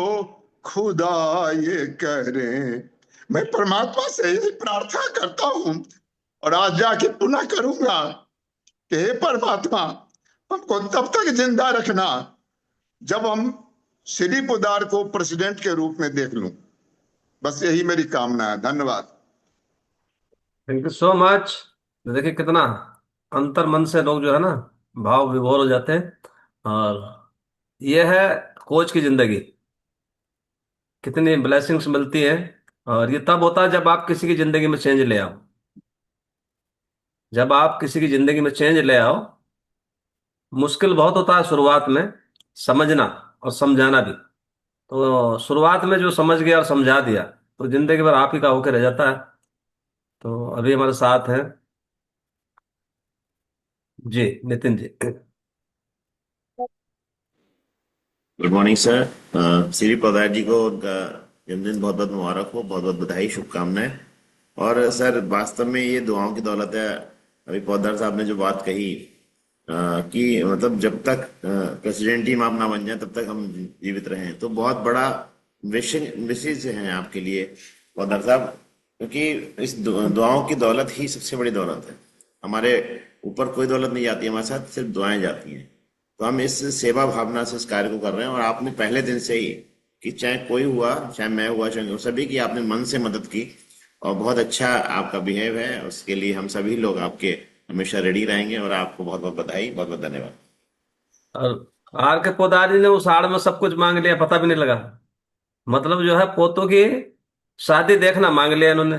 खुदा ये करें। मैं परमात्मा से यही प्रार्थना करता हूं और आज जाके पुनः करूंगा कि हे परमात्मा, हमको तब तक जिंदा रखना जब हम सीडी पोदार को प्रेसिडेंट के रूप में देख लूं। बस यही मेरी कामना है। धन्यवाद। Thank you so much. देखिए कितना अंतर मन से लोग जो है ना भाव विभोर हो जाते हैं। और ये है कोच की जिंदगी, कितनी ब्लेसिंग्स मिलती है। और ये तब होता है जब आप किसी की जिंदगी में चेंज ले आओ। जब आप किसी की जिंदगी में चेंज ले आओ, मुश्किल बहुत होता है शुरुआत में समझना और समझाना भी। तो शुरुआत में जो समझ गया और समझा दिया तो जिंदगी भर आप ही का होकर रह जाता है। तो अभी हमारे साथ हैं जी Nitin ji. Good morning sir. CD Podar ji को उनका जन्मदिन बहुत बहुत मुबारक हो, बहुत बहुत बधाई, शुभकामनाएं। और सर वास्तव में ये दुआओं की दौलत है। अभी पोदार साहब ने जो बात कही कि मतलब जब तक प्रेसिडेंट टीम आप ना बन जाए तब तक हम जीवित रहें, तो बहुत बड़ा विशेष है आपके लिए पोदार साहब, क्योंकि इस दुआओं की दौलत ही सबसे बड़ी दौलत है। हमारे ऊपर कोई दौलत नहीं जाती, हमारे साथ सिर्फ दुआएं जाती हैं। तो हम इस सेवा भावना से इस कार्य को कर रहे हैं। और आपने पहले दिन से ही कि चाहे कोई हुआ, चाहे मैं हुआ, चाहे सभी की आपने मन से मदद की और बहुत अच्छा आपका बिहेव है। उसके लिए हम सभी लोग आपके हमेशा रेडी रहेंगे। और आपको बहुत बहुत बधाई, बहुत बहुत धन्यवाद। और आर के पोदार जी ने उस आड़ में सब कुछ मांग लिया, पता भी नहीं लगा। मतलब जो है पोतों की शादी देखना मांग लिया इन्होंने,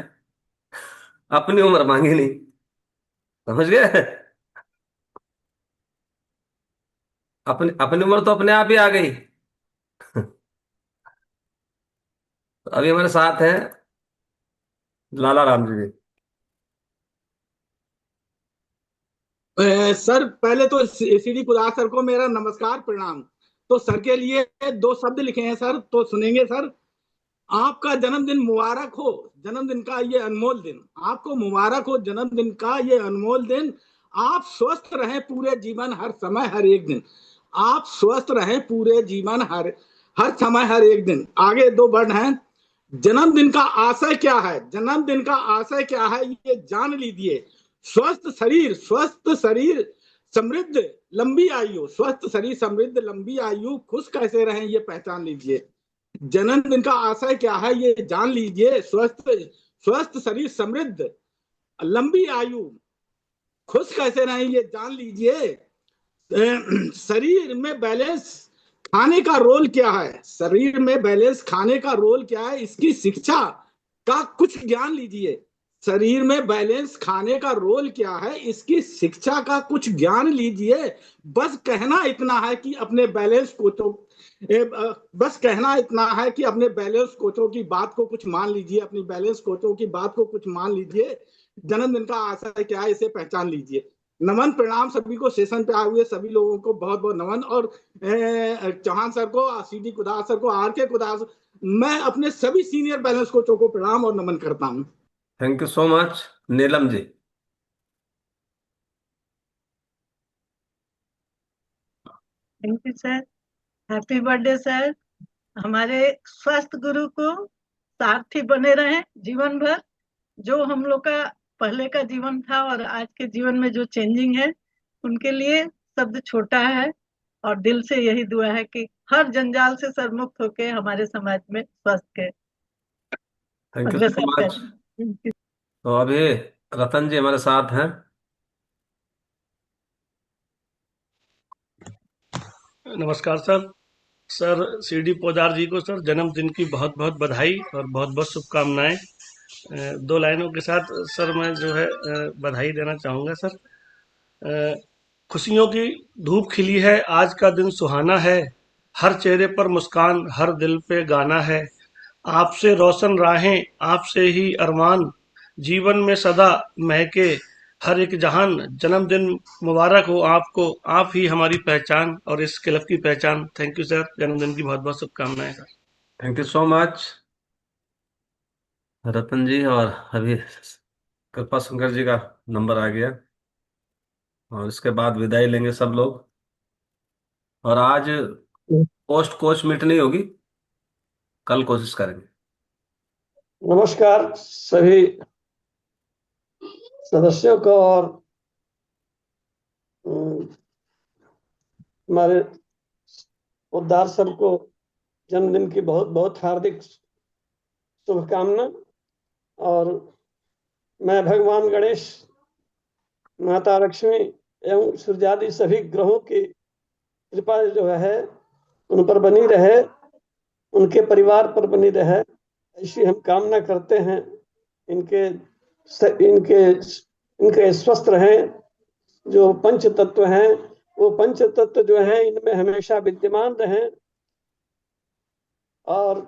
अपनी उम्र मांगी नहीं। समझ गए? अपनी अपनी उम्र तो अपने आप ही आ गई। तो अभी हमारे साथ हैं लाला राम जी। सर पहले तो सीडी पोदार सर को मेरा नमस्कार, प्रणाम। तो सर के लिए 2 शब्द लिखे हैं सर, तो सुनेंगे सर। आपका जन्मदिन मुबारक हो, जन्मदिन का ये अनमोल दिन। आपको मुबारक हो जन्मदिन का ये अनमोल दिन। आप स्वस्थ रहें पूरे जीवन, हर समय, हर एक दिन। आप स्वस्थ रहें पूरे जीवन, हर समय, हर एक दिन। आगे 2 वर्ड हैं। जन्मदिन का आशय क्या है? जन्मदिन का आशय क्या है ये जान लीजिए। स्वस्थ शरीर समृद्ध लंबी आयु, स्वस्थ शरीर समृद्ध लंबी आयु, खुश कैसे रहें ये पहचान लीजिए। जन्मदिन का आशय क्या है ये जान लीजिए। स्वस्थ शरीर समृद्ध लंबी आयु, खुश कैसे रहें ये जान लीजिए। शरीर में बैलेंस खाने का रोल क्या है? शरीर में बैलेंस खाने का रोल क्या है, इसकी शिक्षा का कुछ ज्ञान लीजिए। शरीर में बैलेंस खाने का रोल क्या है, इसकी शिक्षा का कुछ ज्ञान लीजिए। बस कहना इतना है कि अपने बैलेंस कोचों बस कहना इतना है कि अपने बैलेंस कोचों की बात को कुछ मान लीजिए, अपनी बैलेंस कोचों की बात को कुछ मान लीजिए। जन्मदिन का आशय क्या है, इसे पहचान लीजिए। नमन प्रणाम सभी को, सेशन पे आए हुए सभी लोगों को बहुत बहुत नमन। और चौहान सर को, सीडी कुदार सर को, आर के कुदार, मैं अपने सभी सीनियर बैलेंस कोचों को प्रणाम और नमन करता हूँ। Thank you so much. Neelam ji. Thank you sir. Happy birthday sir. हमारे स्वस्थ गुरु को सारथी बने रहे जीवन भर। जो हम लोग का पहले का जीवन था और आज के जीवन में जो चेंजिंग है, उनके लिए शब्द छोटा है और दिल से यही दुआ है कि हर जंजाल से सर मुक्त होके हमारे समाज में स्वस्थ के थैंक यू सो अग्रसर मच। करें। तो अभी रतन जी हमारे साथ हैं। नमस्कार sir. Sir CD Podar ji को सर जन्मदिन की बहुत बहुत बधाई और बहुत बहुत शुभकामनाएं। 2 लाइनों के साथ सर मैं जो है बधाई देना चाहूँगा सर। खुशियों की धूप खिली है, आज का दिन सुहाना है, हर चेहरे पर मुस्कान, हर दिल पे गाना है। आपसे रोशन राहें, आपसे ही अरमान, जीवन में सदा महके हर एक जहान। जन्मदिन मुबारक हो आपको, आप ही हमारी पहचान और इस क्लब की पहचान। थैंक यू सर, जन्मदिन की बहुत बहुत शुभकामनाएं sir. Thank you so much Ratan ji. और अभी कृपा शंकर जी का नंबर आ गया और इसके बाद विदाई लेंगे सब लोग। और आज पोस्ट कोच मीट नहीं होगी, कल कोशिश करेंगे। नमस्कार सभी सदस्यों को और हमारे उद्धार सर को जन्मदिन की बहुत बहुत हार्दिक शुभकामना। और मैं भगवान गणेश, माता लक्ष्मी एवं सूर्यादि सभी ग्रहों की कृपा जो है उन पर बनी रहे, उनके परिवार पर बनी रहे, ऐसी हम कामना करते हैं। इनके इनके इनके स्वस्थ रहें। जो पंच तत्व हैं वो पंच तत्व जो हैं इनमें हमेशा विद्यमान रहें और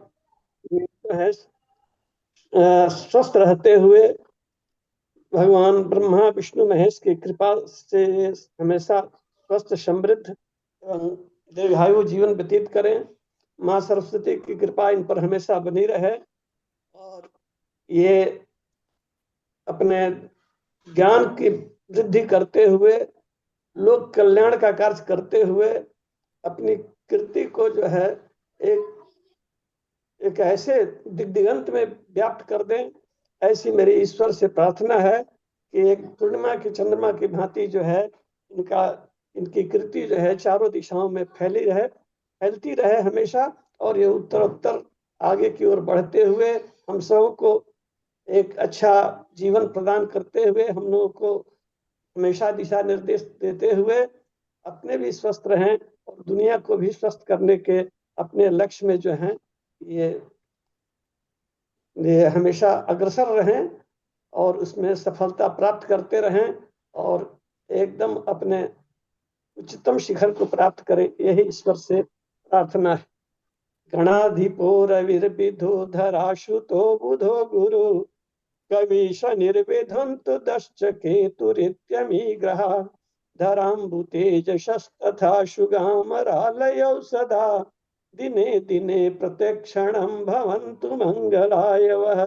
जो है स्वस्थ रहते हुए भगवान ब्रह्मा विष्णु महेश की कृपा से हमेशा स्वस्थ समृद्ध एवं दीर्घायु जीवन व्यतीत करें। माँ सरस्वती की कृपा इन पर हमेशा बनी रहे और ये अपने ज्ञान की वृद्धि करते हुए, लोक कल्याण का कार्य करते हुए अपनी कृति को जो है एक ऐसे दिग्दिगंत में व्याप्त कर दें। ऐसी मेरी ईश्वर से प्रार्थना है कि एक पूर्णिमा की चंद्रमा की भांति जो है इनकी कृति जो है चारों दिशाओं में फैलती रहे हमेशा, और ये उत्तर आगे की ओर बढ़ते हुए हम सबको एक अच्छा जीवन प्रदान करते हुए, हम लोगों को हमेशा दिशा निर्देश देते हुए अपने भी स्वस्थ रहें और दुनिया को भी स्वस्थ करने के अपने लक्ष्य में जो है ये हमेशा अग्रसर रहें और उसमें सफलता प्राप्त करते रहें और एकदम अपने उच्चतम शिखर को प्राप्त करें। यही ईश्वर से प्रार्थना है। गणाधिपो रविर्विधो धराशुतो बुधो गुरु कवीश निर्विधन्तु दश्च केतुरित्यमी ग्रहा धराम्बुतेजशस्तथा शुगामरालयौ सदा दिने दिने प्रत्यक्षणं भवन्तु मंगलाय वः।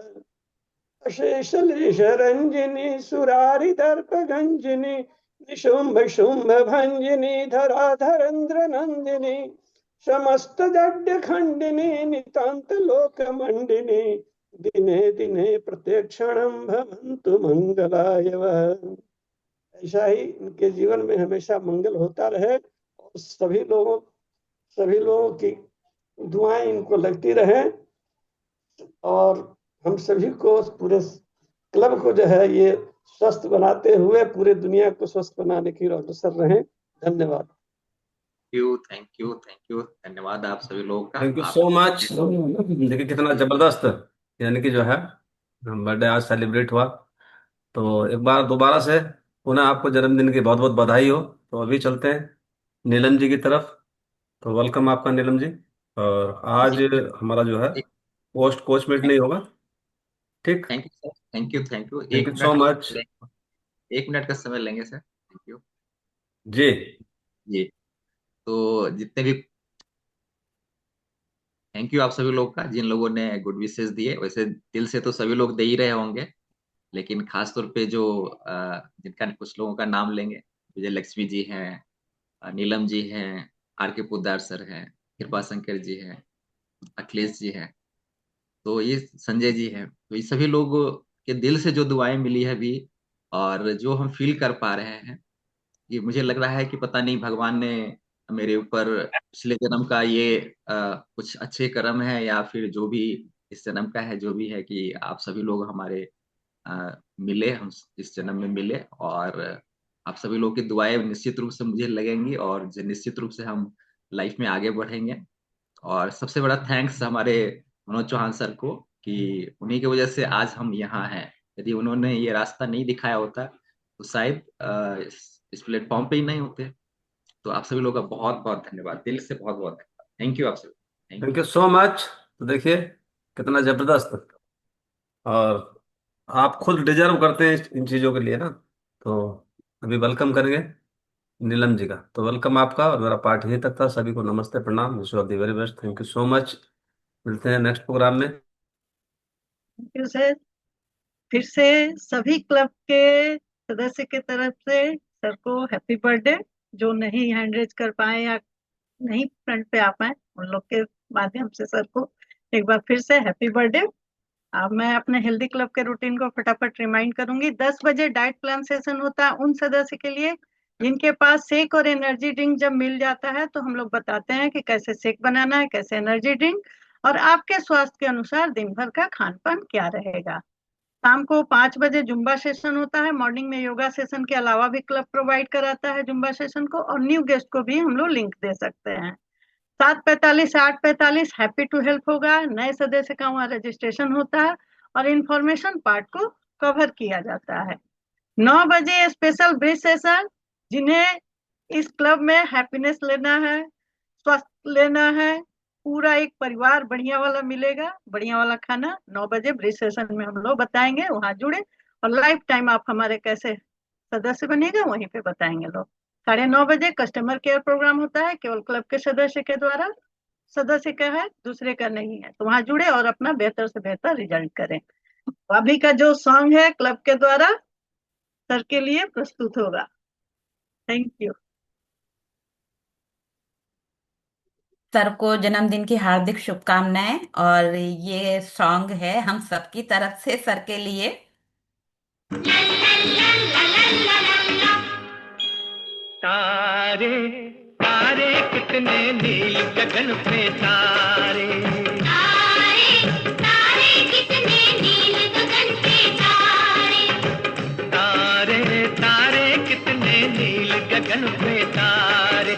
अशेषलेशरञ्जिनी सुरारिदर्पगञ्जिनी निशुम्भ शुम्भ भंजिनी धराधरेन्द्र नंदिनी समस्त जड्य खंडिनी नितांत लोक मंडिनी दिने दिने प्रत्यक्षणं भवन्तु मंगलाय वः। ऐसा ही इनके जीवन में हमेशा मंगल होता रहे और सभी लोगों की दुआएं इनको लगती रहे और हम सभी को, पूरे क्लब को जो है ये स्वस्थ बनाते हुए पूरे दुनिया को स्वस्थ बनाने की ओर अग्रसर रहें। धन्यवाद। थैंक यू धन्यवाद आप सभी लोगों का। Thank you so much. देखिए कितना जबरदस्त यानी कि जो है बर्थडे आज सेलिब्रेट हुआ। तो एक बार दोबारा से पुनः आपको जन्मदिन की बहुत बहुत बधाई हो। तो अभी चलते हैं नीलम जी की तरफ। तो वेलकम आपका नीलम जी। और आज जी हमारा जो है एक पोस्ट कोच मीट नहीं होगा। ठीक। Thank you sir, thank you thank you. Thank एक यू सो मिनट का मच। समय लेंगे, 1 मिनट का समय लेंगे सर। थैंक यू जी। जी। तो जितने भी थैंक यू आप सभी लोग का, जिन लोगों ने गुड विशेस दिए। वैसे दिल से तो सभी लोग दे ही रहे होंगे, लेकिन खास तौर पे जो जिनका कुछ लोगों का नाम लेंगे, विजय लक्ष्मी जी हैं, नीलम जी हैं, आर के पोद्दार सर हैं, कृपा शंकर जी हैं, अखिलेश जी हैं, तो ये संजय जी हैं। तो ये सभी लोगों के दिल से जो दुआएं मिली है अभी, और जो हम फील कर पा रहे हैं, ये मुझे लग रहा है कि पता नहीं भगवान ने मेरे ऊपर पिछले जन्म का ये कुछ अच्छे कर्म है, या फिर जो भी इस जन्म का है, जो भी है कि आप सभी लोग हमारे मिले, हम इस जन्म में मिले, और आप सभी लोगों की दुआएं निश्चित रूप से मुझे लगेंगी, और निश्चित रूप से हम लाइफ में आगे बढ़ेंगे। और सबसे बड़ा थैंक्स हमारे मनोज चौहान सर को, कि उन्हीं की वजह से आज हम यहाँ हैं। यदि उन्होंने ये रास्ता नहीं दिखाया होता तो शायद इस प्लेटफॉर्म पे ही नहीं होते। तो आप सभी लोगों का बहुत बहुत धन्यवाद, दिल से बहुत बहुत धन्यवाद। थैंक यू आप सभी, thank thank you. You so much. तो देखिए कितना जबरदस्त। और आप खुद डिजर्व करते हैं इन चीज़ों के लिए ना। तो अभी वेलकम करेंगे नीलम जी का। तो वेलकम आपका, और मेरा पार्ट यहीं तक था। सभी को नमस्ते, प्रणाम, wish you all the very best. Thank you so much. मिलते हैं नेक्स्ट प्रोग्राम में। Thank you sir. फिर से सभी क्लब के सदस्य की तरफ से सर को हैप्पी बर्थडे। जो नहीं हैंड रेज कर पाए या नहीं फ्रंट पे आ पाए, उन लोग के माध्यम से सर को एक बार फिर से हैप्पी बर्थडे। अब मैं अपने हेल्दी क्लब के रूटीन को फटाफट रिमाइंड करूंगी। 10 बजे डाइट प्लान सेशन होता है उन सदस्य के लिए जिनके पास शेक और एनर्जी ड्रिंक जब मिल जाता है तो हम लोग बताते हैं कि कैसे शेक बनाना है, कैसे एनर्जी ड्रिंक, और आपके स्वास्थ्य के अनुसार दिन भर का खान पान क्या रहेगा। शाम को 5 बजे जुम्बा सेशन होता है। मॉर्निंग में योगा सेशन के अलावा भी क्लब प्रोवाइड कराता है जुम्बा सेशन को, और न्यू गेस्ट को भी हम लोग लिंक दे सकते हैं। 7:45 से 8:45 हैप्पी टू हेल्प होगा। नए सदस्य का वहाँ रजिस्ट्रेशन होता है और इंफॉर्मेशन पार्ट को कवर किया जाता है। 9 बजे स्पेशल ब्रिज सेशन, जिन्हें इस क्लब में हैप्पीनेस लेना है, स्वास्थ्य लेना है, पूरा एक परिवार बढ़िया वाला मिलेगा, बढ़िया वाला खाना। 9 बजे ब्रिज सेशन में हम लोग बताएंगे, वहां जुड़े। और लाइफ टाइम आप हमारे कैसे सदस्य बनेगा वहीं पे बताएंगे लोग। 9:30 बजे कस्टमर केयर प्रोग्राम होता है, केवल क्लब के सदस्य के द्वारा। सदस्य का है, दूसरे का नहीं है, तो वहां जुड़े और अपना बेहतर से बेहतर रिजल्ट करें। अभी का जो सॉन्ग है क्लब के द्वारा सर के लिए प्रस्तुत होगा। Thank you. सर को जन्मदिन की हार्दिक शुभकामनाएं। और ये सॉन्ग है हम सबकी तरफ से सर के लिए। तारे तारे कितने नील गगन पे तारे, तारे तारे कितने नील गगन पे तारे, तारे तारे कितने नील गगन पे